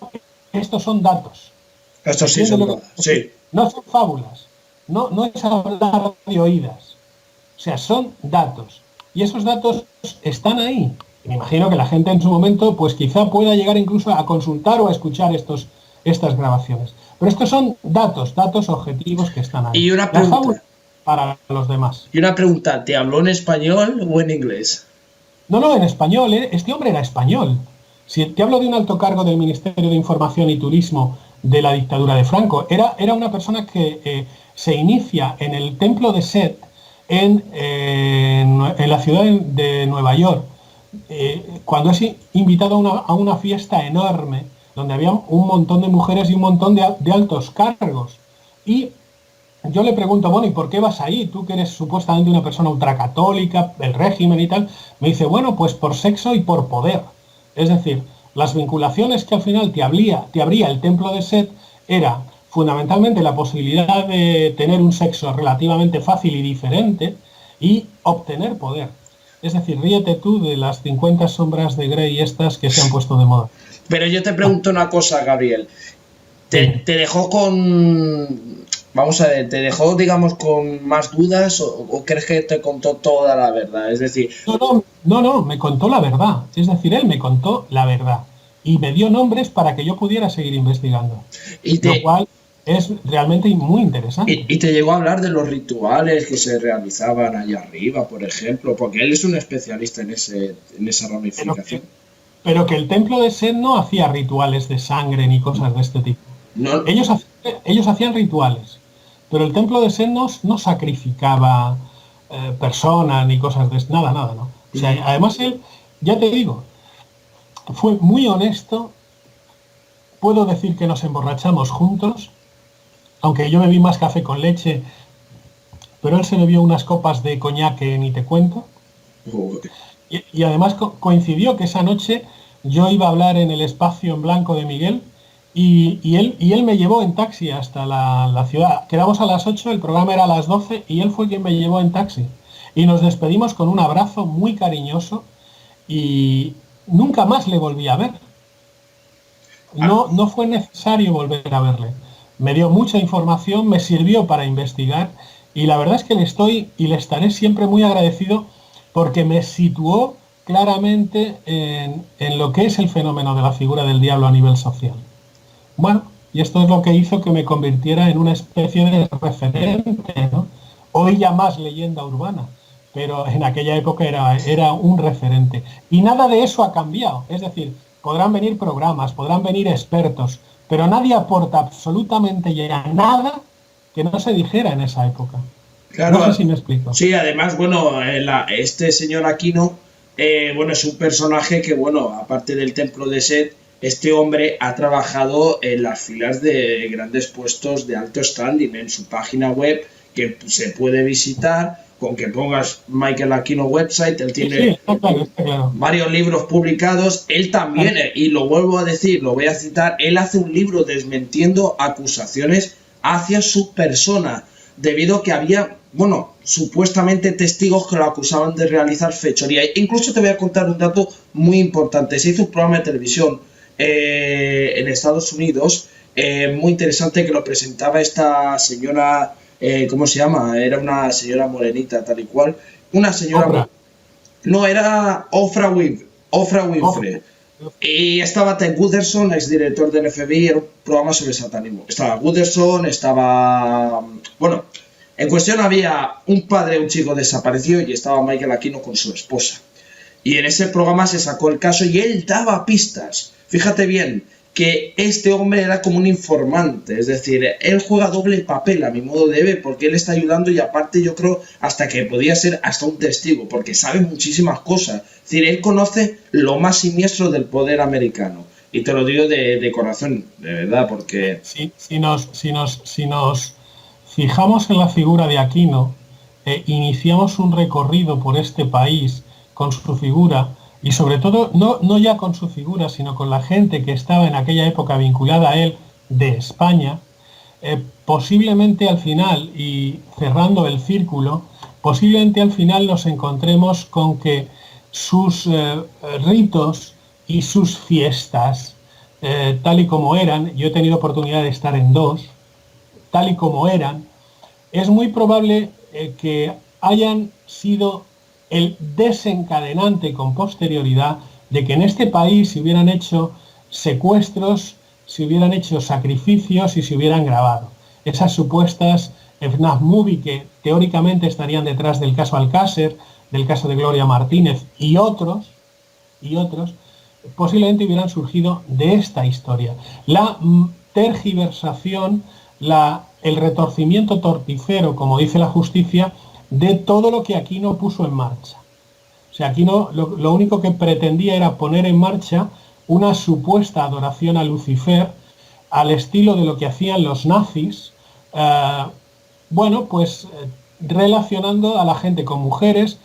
estos son datos. Estos sí son datos, sí. No son fábulas. No es hablar de oídas. O sea, son datos. Y esos datos están ahí. Y me imagino que la gente en su momento, pues quizá pueda llegar incluso a consultar o a escuchar estas grabaciones. Pero estos son datos objetivos que están ahí. Y una pregunta para los demás. Y una pregunta, ¿te habló en español o en inglés? No, en español. Este hombre era español. Si te hablo de un alto cargo del Ministerio de Información y Turismo de la dictadura de Franco, era una persona que se inicia en el templo de Set en la ciudad de Nueva York, cuando es invitado a una fiesta enorme donde había un montón de mujeres y un montón de altos cargos. Y yo le pregunto, bueno, ¿y por qué vas ahí? Tú que eres supuestamente una persona ultracatólica, el régimen y tal. Me dice, bueno, pues por sexo y por poder. Es decir, las vinculaciones que al final te abría el templo de Set era fundamentalmente la posibilidad de tener un sexo relativamente fácil y diferente y obtener poder. Es decir, ríete tú de las 50 sombras de Grey estas que se han puesto de moda. Pero yo te pregunto una cosa, Gabriel. Sí. ¿Te dejó con... Vamos a ver, ¿te dejó, digamos, con más dudas o crees que te contó toda la verdad? Es decir, No, me contó la verdad. Es decir, él me contó la verdad y me dio nombres para que yo pudiera seguir investigando, y lo te, cual es realmente muy interesante. y te llegó a hablar de los rituales que se realizaban allá arriba, por ejemplo, porque él es un especialista en esa Pero ramificación. que, pero que el templo de Set no hacía rituales de sangre ni cosas de este tipo. No, Ellos hacían rituales, pero el templo de Set no sacrificaba personas ni cosas de nada, nada, ¿no? O sea, además él, ya te digo, fue muy honesto. Puedo decir que nos emborrachamos juntos, aunque yo bebí más café con leche, pero él se bebió unas copas de coñac que ni te cuento. Y además coincidió que esa noche yo iba a hablar en el espacio en blanco de Miguel y él me llevó en taxi hasta la ciudad. Quedamos a las 8, el programa era a las 12 y él fue quien me llevó en taxi. Y nos despedimos con un abrazo muy cariñoso y nunca más le volví a ver. No fue necesario volver a verle. Me dio mucha información, me sirvió para investigar y la verdad es que le estoy y le estaré siempre muy agradecido porque me situó claramente en lo que es el fenómeno de la figura del diablo a nivel social. Bueno, y esto es lo que hizo que me convirtiera en una especie de referente, ¿no? Hoy ya más leyenda urbana, pero en aquella época era un referente. Y nada de eso ha cambiado. Es decir, podrán venir programas, podrán venir expertos, pero nadie aporta absolutamente ya nada que no se dijera en esa época. No sé claro, si me explico. sí, además, bueno, este señor Aquino, bueno, es un personaje que, bueno, aparte del templo de Set, este hombre ha trabajado en las filas de grandes puestos de alto standing en su página web que se puede visitar. Con que pongas Michael Aquino website, él Sí, sí, tiene está claro, está claro. varios libros publicados. Él también, Claro. y lo vuelvo a decir, lo voy a citar, él hace un libro desmintiendo acusaciones hacia su persona, debido a que había, bueno, supuestamente testigos que lo acusaban de realizar fechoría. Incluso te voy a contar un dato muy importante. Se hizo un programa de televisión en Estados Unidos, muy interesante, que lo presentaba esta señora, ¿cómo se llama? Era una señora morenita, tal y cual. Una señora... Oprah. No, era Oprah Oprah. Winfrey. Y estaba Ted Wooderson, exdirector del FBI, era un programa sobre satanismo. Estaba Wooderson, estaba... Bueno, en cuestión había un padre, un chico desaparecido y estaba Michael Aquino con su esposa. Y en ese programa se sacó el caso y él daba pistas. Fíjate bien, que este hombre era como un informante, es decir, él juega doble papel a mi modo de ver, porque él está ayudando y aparte yo creo hasta que podía ser hasta un testigo, porque sabe muchísimas cosas. Es decir, él conoce lo más siniestro del poder americano. Y te lo digo de corazón, de verdad, porque... Si nos fijamos en la figura de Aquino, iniciamos un recorrido por este país con su figura y sobre todo no ya con su figura, sino con la gente que estaba en aquella época vinculada a él de España, posiblemente al final, y cerrando el círculo, posiblemente al final nos encontremos con que sus ritos y sus fiestas, tal y como eran, yo he tenido oportunidad de estar en dos, tal y como eran, es muy probable que hayan sido el desencadenante con posterioridad de que en este país se hubieran hecho secuestros, se hubieran hecho sacrificios y se hubieran grabado. Esas supuestas FNAF Movie que teóricamente estarían detrás del caso Alcácer, del caso de Gloria Martínez y otros, posiblemente hubieran surgido de esta historia. La tergiversación, el retorcimiento torticero, como dice la justicia, de todo lo que Aquino puso en marcha. O sea, Aquino lo único que pretendía era poner en marcha una supuesta adoración a Lucifer al estilo de lo que hacían los nazis, relacionando a la gente con mujeres,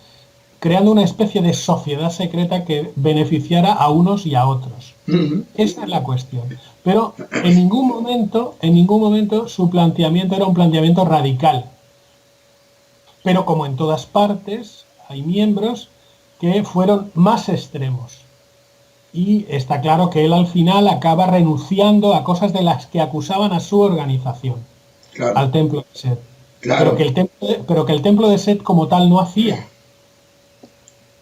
creando una especie de sociedad secreta que beneficiara a unos y a otros. Esa es la cuestión. Pero en ningún momento su planteamiento era un planteamiento radical. Pero como en todas partes, hay miembros que fueron más extremos. Y está claro que él al final acaba renunciando a cosas de las que acusaban a su organización, claro, al templo de Set. Claro. Pero que el templo de Set como tal no hacía.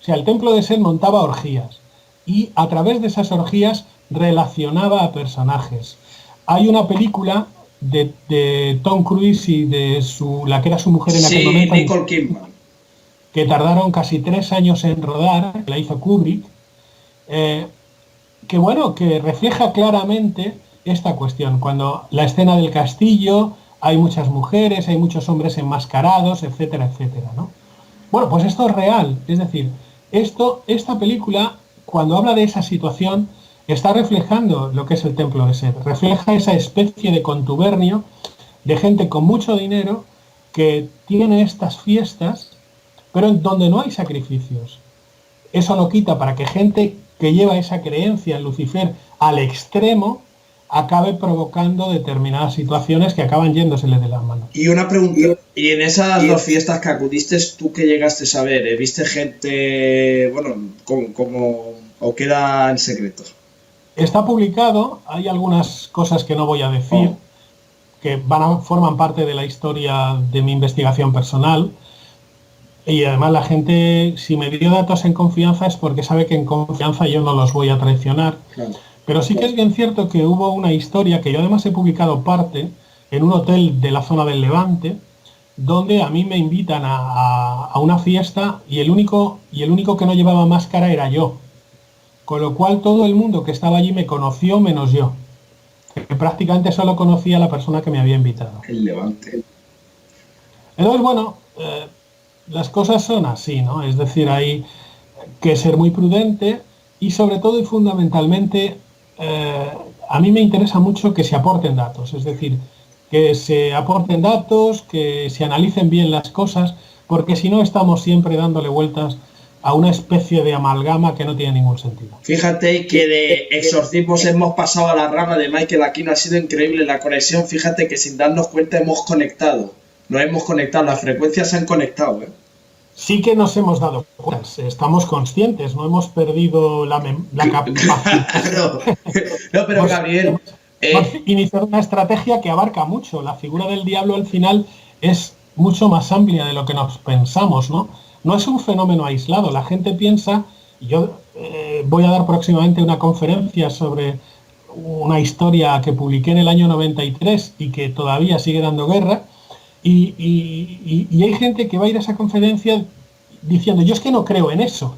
O sea, el templo de Set montaba orgías y a través de esas orgías relacionaba a personajes. Hay una película de Tom Cruise y de la que era su mujer en aquel momento, Nicole Kidman, que tardaron casi 3 años en rodar, la hizo Kubrick, que refleja claramente esta cuestión. Cuando la escena del castillo, hay muchas mujeres, hay muchos hombres enmascarados, etcétera, etcétera, ¿no? Bueno, pues esto es real, es decir, esta película, cuando habla de esa situación, está reflejando lo que es el templo de Set, refleja esa especie de contubernio de gente con mucho dinero que tiene estas fiestas, pero en donde no hay sacrificios. Eso no quita para que gente que lleva esa creencia en Lucifer al extremo acabe provocando determinadas situaciones que acaban yéndosele de las manos. Y una pregunta, y en esas 2 fiestas que acudiste, ¿tú qué llegaste a saber? ¿Viste gente, bueno, como o queda en secreto? Está publicado, hay algunas cosas que no voy a decir, que forman parte de la historia de mi investigación personal, y además la gente, si me dio datos en confianza, es porque sabe que en confianza yo no los voy a traicionar. Claro. Pero sí que es bien cierto que hubo una historia, que yo además he publicado parte, en un hotel de la zona del Levante, donde a mí me invitan a una fiesta y el único que no llevaba máscara era yo. Con lo cual todo el mundo que estaba allí me conoció menos yo. Que prácticamente solo conocía a la persona que me había invitado. El Levante. Entonces, bueno, las cosas son así, ¿no? Es decir, hay que ser muy prudente y sobre todo y fundamentalmente a mí me interesa mucho que se aporten datos. Es decir, que se aporten datos, que se analicen bien las cosas, porque si no estamos siempre dándole vueltas a una especie de amalgama que no tiene ningún sentido. Fíjate que de exorcismos hemos pasado a la rama de Michael Aquino, ha sido increíble la conexión, fíjate que sin darnos cuenta nos hemos conectado, las frecuencias se han conectado, ¿eh? Sí que nos hemos dado cuenta, estamos conscientes, no hemos perdido la capacidad. No, pero Gabriel... iniciar una estrategia que abarca mucho. La figura del diablo al final es mucho más amplia de lo que nos pensamos, ¿no? No es un fenómeno aislado. La gente piensa, yo voy a dar próximamente una conferencia sobre una historia que publiqué en el año 93 y que todavía sigue dando guerra, y hay gente que va a ir a esa conferencia diciendo, yo es que no creo en eso,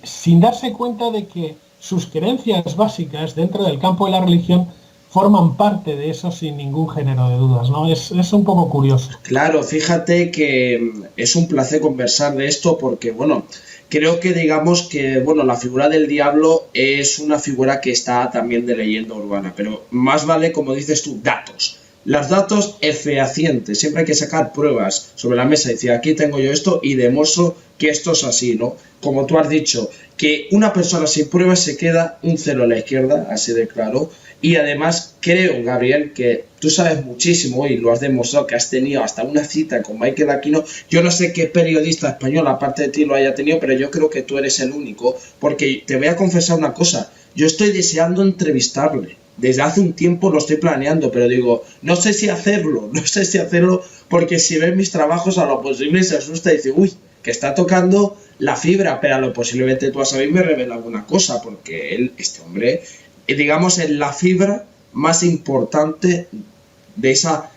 sin darse cuenta de que sus creencias básicas dentro del campo de la religión forman parte de eso sin ningún género de dudas, ¿no? Es un poco curioso. Claro, fíjate que es un placer conversar de esto porque, bueno, creo que digamos que, bueno, la figura del diablo es una figura que está también de leyenda urbana, pero más vale, como dices tú, datos. Los datos fehacientes, siempre hay que sacar pruebas sobre la mesa y decir, aquí tengo yo esto y demuestro que esto es así, ¿no? Como tú has dicho, que una persona sin pruebas se queda un 0 a la izquierda, así de claro. Y además creo, Gabriel, que tú sabes muchísimo y lo has demostrado, que has tenido hasta una cita con Michael Aquino. Yo no sé qué periodista español aparte de ti lo haya tenido, pero yo creo que tú eres el único, porque te voy a confesar una cosa, yo estoy deseando entrevistarle. Desde hace un tiempo lo estoy planeando, pero digo, no sé si hacerlo, porque si ven mis trabajos a lo posible se asusta y dice, uy, que está tocando la fibra, pero a lo posiblemente tú a saber me revela alguna cosa, porque este hombre, digamos, es la fibra más importante de esa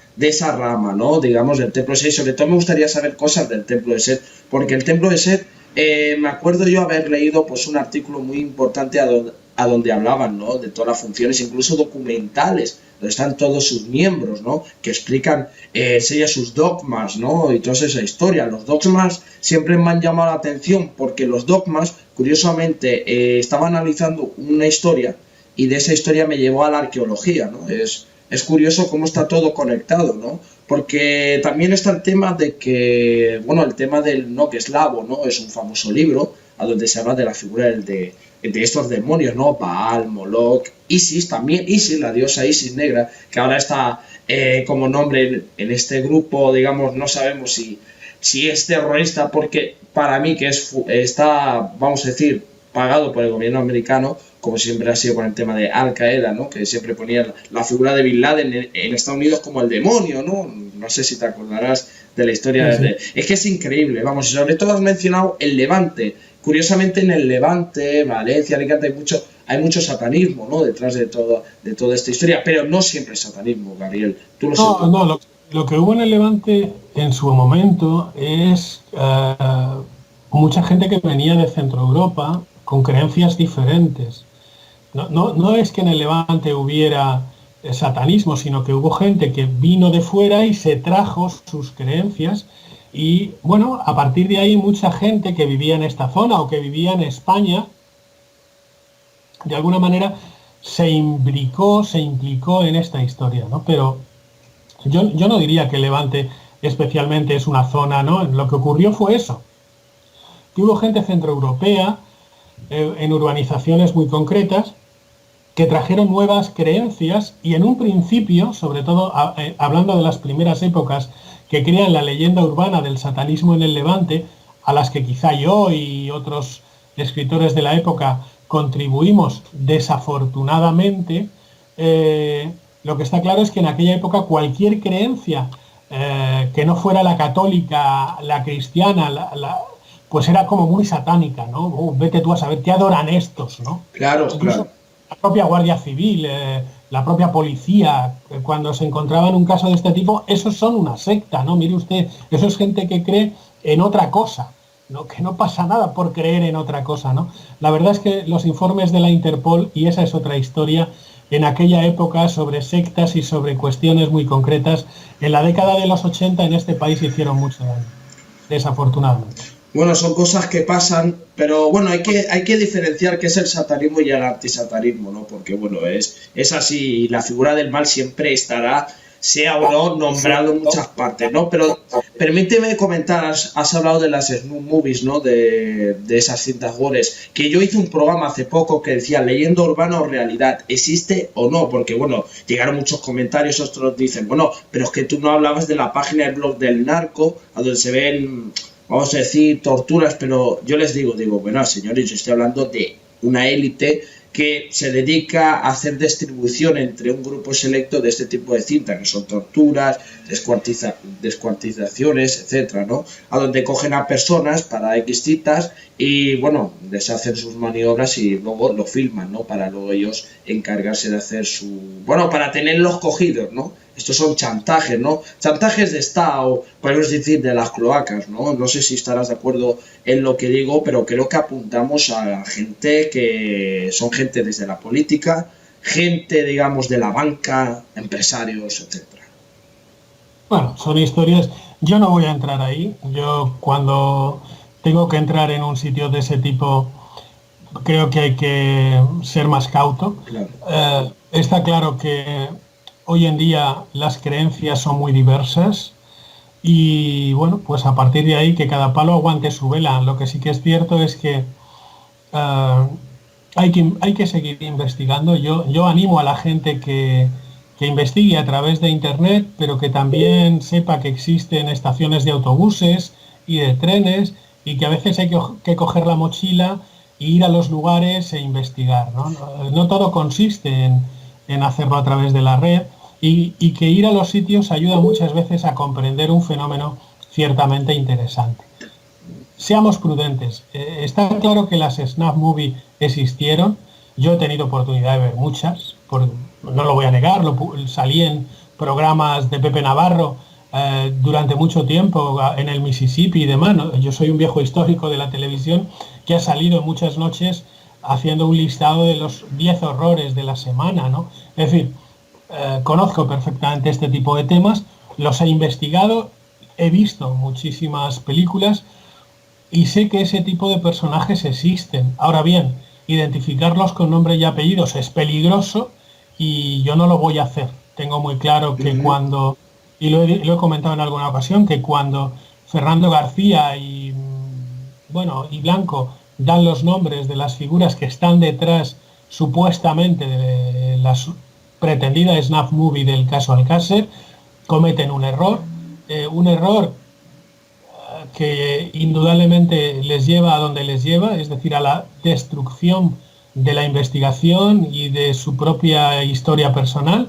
rama, ¿no? Digamos, del templo de Set. Sobre todo me gustaría saber cosas del templo de Set, porque el templo de Set, me acuerdo yo haber leído pues un artículo muy importante a donde hablaban, ¿no? De todas las funciones, incluso documentales, donde están todos sus miembros, ¿no? Que explican sus dogmas, ¿no? Y toda esa historia. Los dogmas siempre me han llamado la atención porque los dogmas, curiosamente, estaba analizando una historia y de esa historia me llevó a la arqueología, ¿no? Es es curioso cómo está todo conectado, ¿no? Porque también está el tema de que, bueno, el tema del Noc Eslavo, ¿no? Es un famoso libro a donde se habla de la figura de estos demonios, ¿no? Baal, Moloch, Isis, también Isis, la diosa Isis negra, que ahora está como nombre en este grupo, digamos, no sabemos si es terrorista, porque para mí que está, vamos a decir, pagado por el gobierno americano, como siempre ha sido con el tema de Al Qaeda, ¿no? Que siempre ponía la figura de Bin Laden en Estados Unidos como el demonio, ¿no? No sé si te acordarás de la historia. Sí, sí. Es que es increíble, vamos, y sobre todo has mencionado el Levante. Curiosamente en el Levante, Valencia, Alicante, hay mucho satanismo, ¿no? Detrás de toda esta historia, pero no siempre es satanismo, Gabriel. Tú lo sabes. No, lo que hubo en el Levante en su momento es mucha gente que venía de Centro Europa con creencias diferentes. No es que en el Levante hubiera satanismo, sino que hubo gente que vino de fuera y se trajo sus creencias y bueno, a partir de ahí mucha gente que vivía en esta zona o que vivía en España, de alguna manera se implicó en esta historia, ¿no? Pero yo no diría que Levante especialmente es una zona, ¿no? Lo que ocurrió fue eso, que hubo gente centroeuropea en urbanizaciones muy concretas que trajeron nuevas creencias y en un principio, sobre todo hablando de las primeras épocas que crean la leyenda urbana del satanismo en el Levante, a las que quizá yo y otros escritores de la época contribuimos desafortunadamente, lo que está claro es que en aquella época cualquier creencia que no fuera la católica, la cristiana, pues era como muy satánica, ¿no? Vete tú a saber, ¿qué adoran estos, no? Claro, Incluso claro. la propia Guardia Civil, la propia policía, cuando se encontraba en un caso de este tipo, esos son una secta, ¿no? Mire usted, eso es gente que cree en otra cosa, ¿no? Que no pasa nada por creer en otra cosa, ¿no? La verdad es que los informes de la Interpol, y esa es otra historia, en aquella época sobre sectas y sobre cuestiones muy concretas, en la década de los 80 en este país hicieron mucho daño, desafortunadamente. Bueno, son cosas que pasan, pero bueno, hay que diferenciar qué es el satanismo y el antisatanismo, ¿no? Porque bueno, es así, y la figura del mal siempre estará, sea o no, nombrado en muchas partes, ¿no? Pero permíteme comentar, has hablado de las snuff movies, ¿no? De esas cintas gores, que yo hice un programa hace poco que decía leyenda urbana o realidad, ¿existe o no? Porque bueno, llegaron muchos comentarios, otros dicen, bueno, pero es que tú no hablabas de la página del blog del narco, a donde se ven, vamos a decir, torturas, pero yo les digo, bueno, señores, yo estoy hablando de una élite que se dedica a hacer distribución entre un grupo selecto de este tipo de cinta, que son torturas, descuartizaciones, etcétera, ¿no? A donde cogen a personas para X citas y, bueno, les hacen sus maniobras y luego lo filman, ¿no? Para luego ellos encargarse de hacer bueno, para tenerlos cogidos, ¿no? Estos son chantajes, ¿no? Chantajes de Estado, podemos decir, de las cloacas, ¿no? No sé si estarás de acuerdo en lo que digo, pero creo que apuntamos a gente que son gente desde la política, gente, digamos, de la banca, empresarios, etcétera. Bueno, son historias. Yo no voy a entrar ahí. Yo cuando tengo que entrar en un sitio de ese tipo, creo que hay que ser más cauto. Claro. Está claro que hoy en día las creencias son muy diversas y bueno, pues a partir de ahí que cada palo aguante su vela. Lo que sí que es cierto es que eh, hay que seguir investigando. Yo animo a la gente que investigue a través de Internet, pero que también sepa que existen estaciones de autobuses y de trenes y que a veces hay que coger la mochila e ir a los lugares e investigar, ¿no? No todo consiste en hacerlo a través de la red y que ir a los sitios ayuda muchas veces a comprender un fenómeno ciertamente interesante. Seamos prudentes. Está claro que las snuff movie existieron. Yo he tenido oportunidad de ver muchas, no lo voy a negar, salí en programas de Pepe Navarro durante mucho tiempo en el Mississippi y demás, ¿no? Yo soy un viejo histórico de la televisión que ha salido muchas noches haciendo un listado de los 10 horrores de la semana, ¿no? Es decir, conozco perfectamente este tipo de temas, los he investigado, he visto muchísimas películas y sé que ese tipo de personajes existen. Ahora bien, identificarlos con nombre y apellidos es peligroso y yo no lo voy a hacer. tengo muy claro que cuando, y lo he comentado en alguna ocasión, que cuando Fernando García y Blanco dan los nombres de las figuras que están detrás supuestamente de la pretendida snuff movie del caso Alcácer, cometen un error que indudablemente les lleva a donde les lleva, es decir, a la destrucción de la investigación y de su propia historia personal,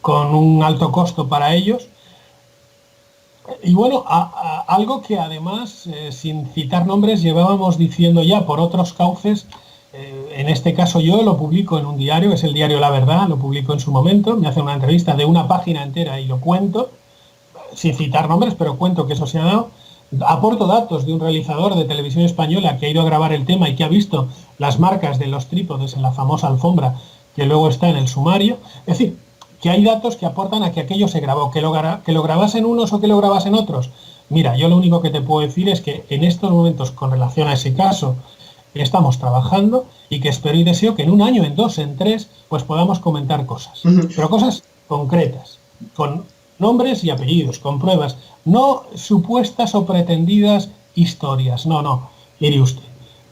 con un alto costo para ellos. Y bueno, algo que además, sin citar nombres, llevábamos diciendo ya por otros cauces. En este caso yo lo publico en un diario, que es el diario La Verdad, lo publico en su momento, me hacen una entrevista de una página entera y lo cuento, sin citar nombres, pero cuento que eso se ha dado. Aporto datos de un realizador de televisión española que ha ido a grabar el tema y que ha visto las marcas de los trípodes en la famosa alfombra que luego está en el sumario. Es decir, que hay datos que aportan a que aquello se grabó, que lo grabasen unos o que lo grabasen otros. Mira, yo lo único que te puedo decir es que en estos momentos, con relación a ese caso, estamos trabajando y que espero y deseo que en un año, en dos, en tres, pues podamos comentar cosas. Pero cosas concretas, con nombres y apellidos, con pruebas, no supuestas o pretendidas historias. No, mire usted,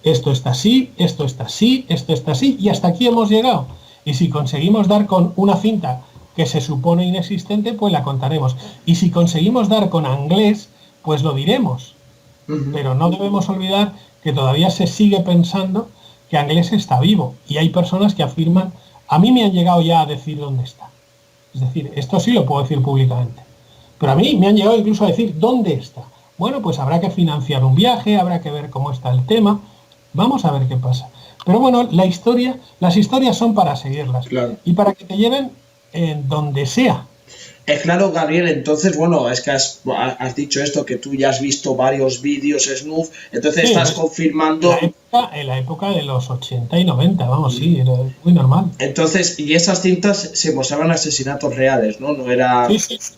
esto está así, esto está así, esto está así, y hasta aquí hemos llegado. Y si conseguimos dar con una cinta que se supone inexistente, pues la contaremos. Y si conseguimos dar con Anglés, pues lo diremos. Pero no debemos olvidar que todavía se sigue pensando que Anglés está vivo. Y hay personas que afirman, a mí me han llegado ya a decir dónde está. Es decir, esto sí lo puedo decir públicamente. Pero a mí me han llegado incluso a decir dónde está. Bueno, pues habrá que financiar un viaje, habrá que ver cómo está el tema. Vamos a ver qué pasa. Pero bueno, las historias son para seguirlas. Claro. Y para que te lleven donde sea. Claro, Gabriel, entonces, bueno, es que has dicho esto, que tú ya has visto varios vídeos snuff, entonces sí, estás confirmando... En la época de los 80 y 90, vamos, sí, era muy normal. Entonces, y esas cintas se mostraban asesinatos reales, ¿no? No era...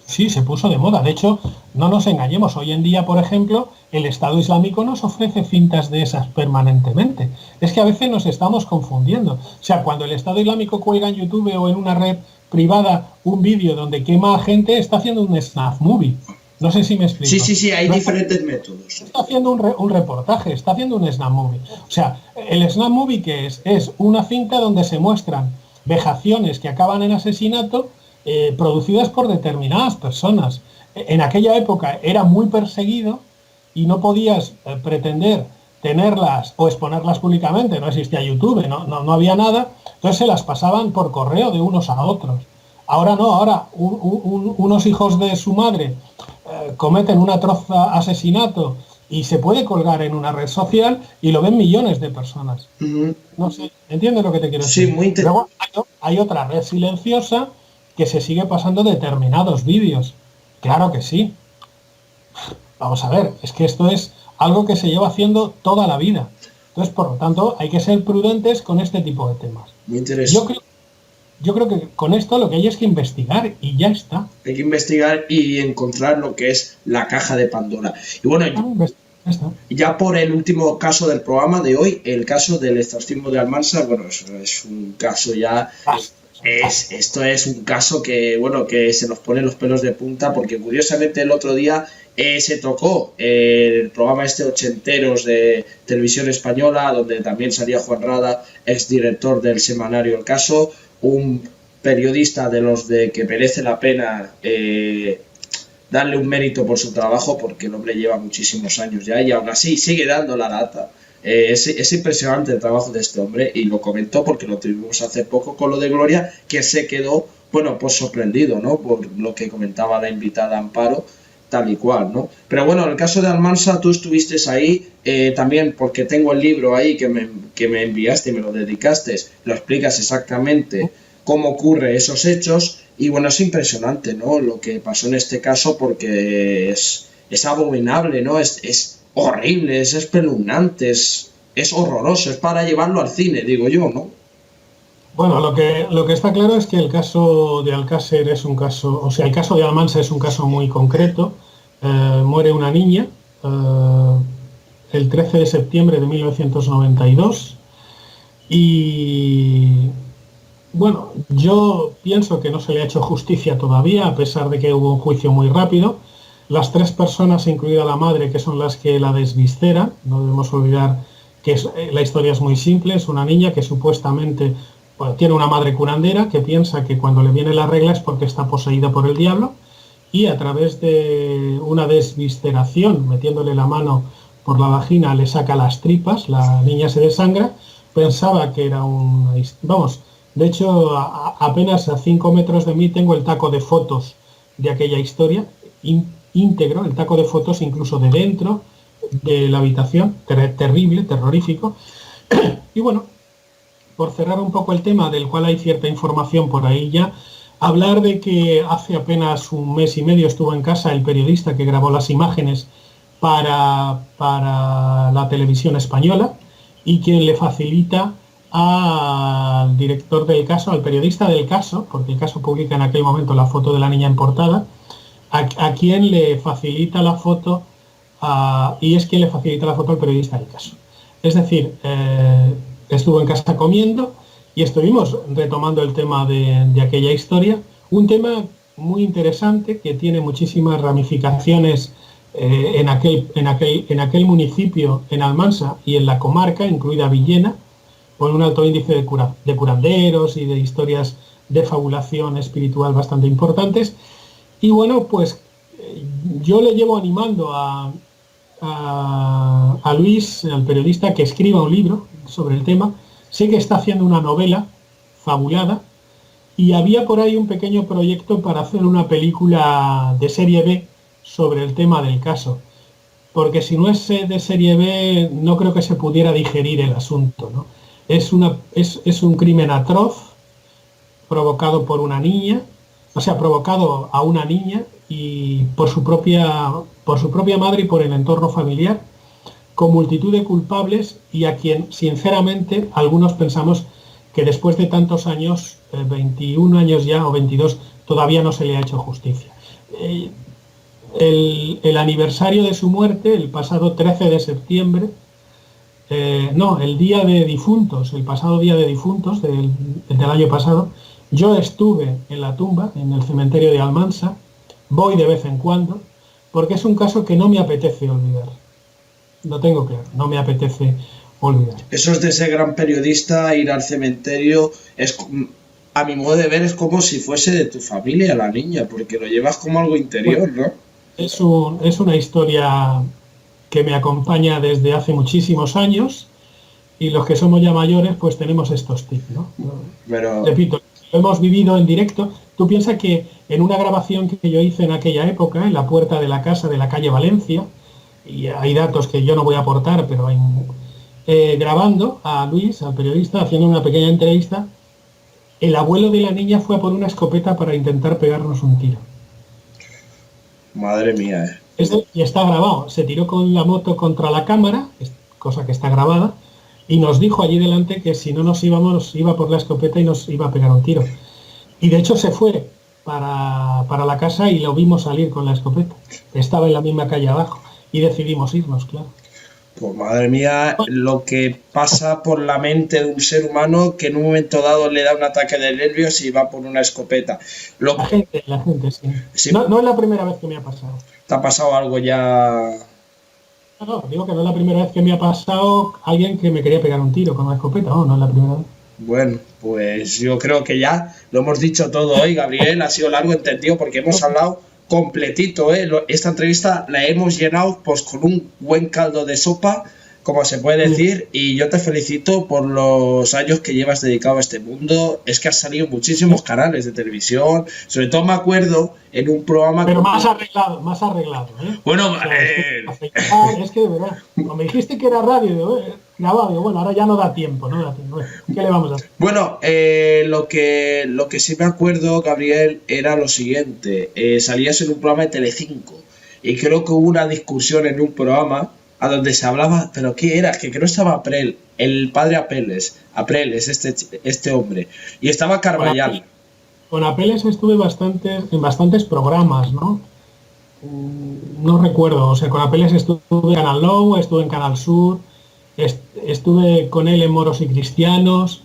Sí, se puso de moda. De hecho, no nos engañemos, hoy en día, por ejemplo, el Estado Islámico nos ofrece cintas de esas permanentemente. Es que a veces nos estamos confundiendo. O sea, cuando el Estado Islámico cuelga en YouTube o en una red privada un vídeo donde quema a gente, está haciendo un snuff movie. No sé si me explico. Sí, hay diferentes métodos. Está haciendo un reportaje, está haciendo un snuff movie. O sea, el snuff movie, ¿qué es? Es una cinta donde se muestran vejaciones que acaban en asesinato producidas por determinadas personas. En aquella época era muy perseguido y no podías pretender tenerlas o exponerlas públicamente, no existía YouTube, no había nada, entonces se las pasaban por correo de unos a otros. Ahora no, ahora unos hijos de su madre cometen un atroz asesinato y se puede colgar en una red social y lo ven millones de personas. No sé, ¿entiendes lo que te quiero decir? Sí, muy interesante. Luego hay otra red silenciosa que se sigue pasando determinados vídeos. Claro que sí. Vamos a ver, es que esto es algo que se lleva haciendo toda la vida. Entonces, por lo tanto, hay que ser prudentes con este tipo de temas. Muy interesante. Yo creo que con esto lo que hay es que investigar y ya está. Hay que investigar y encontrar lo que es la caja de Pandora. Y bueno, ya por el último caso del programa de hoy, el caso del exorcismo de Almansa, bueno, es un caso ya... Esto es un caso que, bueno, que se nos pone los pelos de punta, porque curiosamente el otro día se tocó el programa ochenteros de Televisión Española, donde también salía Juan Rada, exdirector del semanario El Caso, un periodista de los de que merece la pena darle un mérito por su trabajo, porque el hombre lleva muchísimos años ya y aún así sigue dando la lata. Es impresionante el trabajo de este hombre, y lo comentó porque lo tuvimos hace poco con lo de Gloria, que se quedó, bueno, pues sorprendido, ¿no? Por lo que comentaba la invitada Amparo, tal y cual, ¿no? Pero bueno, en el caso de Almansa, tú estuviste ahí también, porque tengo el libro ahí que me enviaste y me lo dedicaste, lo explicas exactamente cómo ocurre esos hechos, y bueno, es impresionante, ¿no? Lo que pasó en este caso, porque es abominable, ¿no? Es horrible, es espeluznante, es horroroso, es para llevarlo al cine, digo yo, ¿no? Bueno, lo que está claro es que el caso de Alcácer es un caso, o sea, el caso de Almansa es un caso muy concreto. Muere una niña el 13 de septiembre de 1992 y Bueno, yo pienso que no se le ha hecho justicia todavía, a pesar de que hubo un juicio muy rápido. Las tres personas, incluida la madre, que son las que la desvisceran, no debemos olvidar que la historia es muy simple, es una niña que supuestamente bueno, tiene una madre curandera que piensa que cuando le viene la regla es porque está poseída por el diablo y a través de una desvisceración, metiéndole la mano por la vagina, le saca las tripas, la niña se desangra, pensaba que era una... Vamos, de hecho, apenas a 5 metros de mí tengo el taco de fotos de aquella historia, íntegro, el taco de fotos incluso de dentro de la habitación, terrible, terrorífico. Y bueno, por cerrar un poco el tema del cual hay cierta información por ahí ya, hablar de que hace apenas un mes y medio estuvo en casa el periodista que grabó las imágenes para la televisión española y quien le facilita al director del caso, al periodista del caso, porque el caso publica en aquel momento la foto de la niña en portada, a quien le facilita la foto y es quien le facilita la foto al periodista del caso. Es decir, estuvo en casa comiendo y estuvimos retomando el tema de aquella historia, un tema muy interesante que tiene muchísimas ramificaciones en aquel municipio, en Almansa y en la comarca, incluida Villena, con un alto índice de curanderos y de historias de fabulación espiritual bastante importantes. Y bueno, pues yo le llevo animando a Luis, al periodista, que escriba un libro sobre el tema. Sé que está haciendo una novela fabulada y había por ahí un pequeño proyecto para hacer una película de serie B sobre el tema del caso. Porque si no es de serie B, no creo que se pudiera digerir el asunto, ¿no? Es un crimen atroz provocado por una niña, o sea, provocado a una niña y por su propia madre y por el entorno familiar, con multitud de culpables y a quien, sinceramente, algunos pensamos que después de tantos años, 21 años ya o 22, todavía no se le ha hecho justicia. El aniversario de su muerte, el pasado 13 de septiembre, el día de difuntos, el pasado día de difuntos del año pasado, yo estuve en la tumba, en el cementerio de Almansa, voy de vez en cuando, porque es un caso que no me apetece olvidar. Lo tengo claro, no me apetece olvidar. Eso es de ese gran periodista, ir al cementerio, a mi modo de ver, es como si fuese de tu familia la niña, porque lo llevas como algo interior, ¿no? Es una historia que me acompaña desde hace muchísimos años y los que somos ya mayores pues tenemos estos tips, ¿no? Pero... Repito, lo hemos vivido en directo. Tú piensas que en una grabación que yo hice en aquella época, en la puerta de la casa de la calle Valencia, y hay datos que yo no voy a aportar, pero hay, grabando a Luis, al periodista, haciendo una pequeña entrevista, el abuelo de la niña fue a por una escopeta para intentar pegarnos un tiro. Madre mía, Y está grabado. Se tiró con la moto contra la cámara, cosa que está grabada, y nos dijo allí delante que si no nos íbamos, iba por la escopeta y nos iba a pegar un tiro. Y de hecho se fue para la casa y lo vimos salir con la escopeta. Estaba en la misma calle abajo y decidimos irnos, claro. Pues madre mía, lo que pasa por la mente de un ser humano que en un momento dado le da un ataque de nervios y va por una escopeta. La gente, sí. Sí. No es la primera vez que me ha pasado. ¿Te ha pasado algo ya? No, digo que no es la primera vez que me ha pasado alguien que me quería pegar un tiro con una escopeta. No es la primera vez. Bueno, pues yo creo que ya lo hemos dicho todo hoy, Gabriel. Ha sido largo, entendido, porque hemos hablado completito, ¿eh? Esta entrevista la hemos llenado pues con un buen caldo de sopa, como se puede decir, y yo te felicito por los años que llevas dedicado a este mundo. Es que has salido en muchísimos canales de televisión, sobre todo me acuerdo en un programa... Pero más arreglado, ¿eh? Bueno, es que de verdad, cuando me dijiste que era radio, grabado, bueno, ahora ya no da tiempo. ¿Qué le vamos a hacer? Bueno, lo que sí me acuerdo, Gabriel, era lo siguiente. Salías en un programa de Telecinco y creo que hubo una discusión en un programa a donde se hablaba, pero ¿qué era? Que no estaba Aprel, el padre Apeles, este hombre, y estaba Carballal. Con Apeles estuve en bastantes programas, ¿no? No recuerdo, o sea, con Apeles estuve en Canal Low, estuve en Canal Sur, estuve con él en Moros y Cristianos.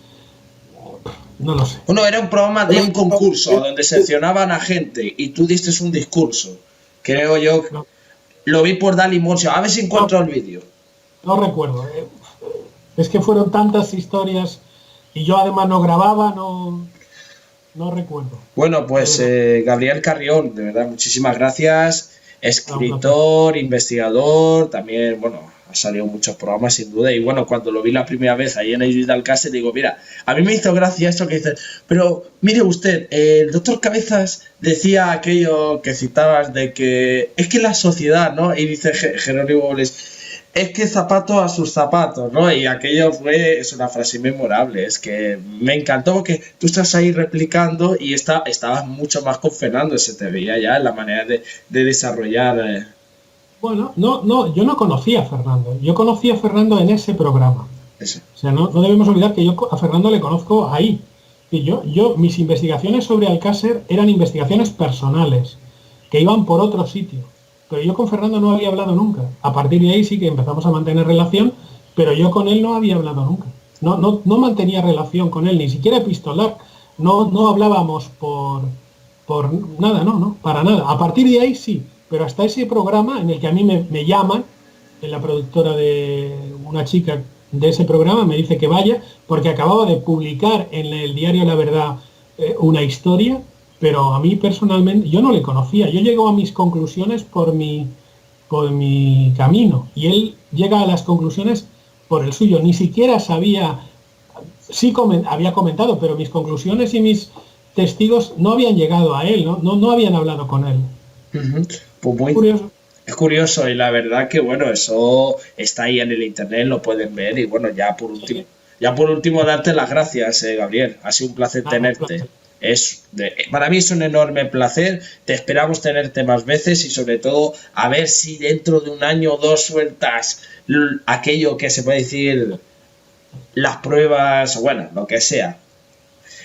No lo sé. Bueno, era un programa de un concurso donde seleccionaban a gente y tú diste un discurso. Creo yo, No, lo vi por Dailymotion. A ver si encuentro el vídeo. no recuerdo. Es que fueron tantas historias y yo además no grababa, no recuerdo. Bueno, pues Gabriel Carrión, de verdad, muchísimas gracias. Escritor, investigador, también, bueno, ha salido muchos programas sin duda. Y bueno, cuando lo vi la primera vez ahí en Ayuda al Cáceres, digo, mira, a mí me hizo gracia esto que dice, pero mire usted, el doctor Cabezas decía aquello que citabas de que es que la sociedad, ¿no? Y dice Jerónimo Boles, es que zapato a sus zapatos, ¿no? Y aquello es una frase memorable, es que me encantó porque tú estás ahí replicando y estabas mucho más con Fernando, se te veía ya en la manera de desarrollar. Bueno, yo no conocía a Fernando. Yo conocí a Fernando en ese programa. Eso. O sea, no debemos olvidar que yo a Fernando le conozco ahí. Y mis investigaciones sobre Alcácer eran investigaciones personales, que iban por otro sitio. Pero yo con Fernando no había hablado nunca. A partir de ahí sí que empezamos a mantener relación, pero yo con él no había hablado nunca. No mantenía relación con él, ni siquiera epistolar. No hablábamos por nada, para nada. A partir de ahí sí, pero hasta ese programa en el que a mí me llaman, en la productora de una chica de ese programa, me dice que vaya, porque acababa de publicar en el diario La Verdad una historia, pero a mí personalmente, yo no le conocía. Yo llego a mis conclusiones por mi camino, y él llega a las conclusiones por el suyo. Ni siquiera sabía, había comentado, pero mis conclusiones y mis testigos no habían llegado a él, no habían hablado con él. Pues muy curioso. Es curioso y la verdad que bueno, eso está ahí en el internet, lo pueden ver y bueno, ya por último darte las gracias, Gabriel. Ha sido un placer tenerte. Para mí es un enorme placer, te esperamos tenerte más veces y sobre todo a ver si dentro de un año o dos sueltas aquello que se puede decir, las pruebas, bueno, lo que sea.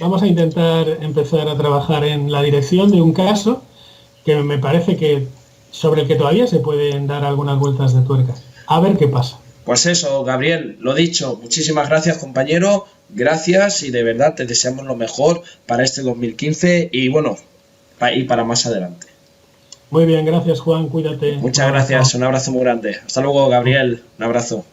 Vamos a intentar empezar a trabajar en la dirección de un caso que me parece que sobre el que todavía se pueden dar algunas vueltas de tuerca. A ver qué pasa. Pues eso, Gabriel, lo dicho, muchísimas gracias, compañero, gracias y de verdad te deseamos lo mejor para este 2015 y bueno, y para más adelante. Muy bien, gracias Juan, cuídate. Muchas gracias, un abrazo muy grande. Hasta luego, Gabriel, un abrazo.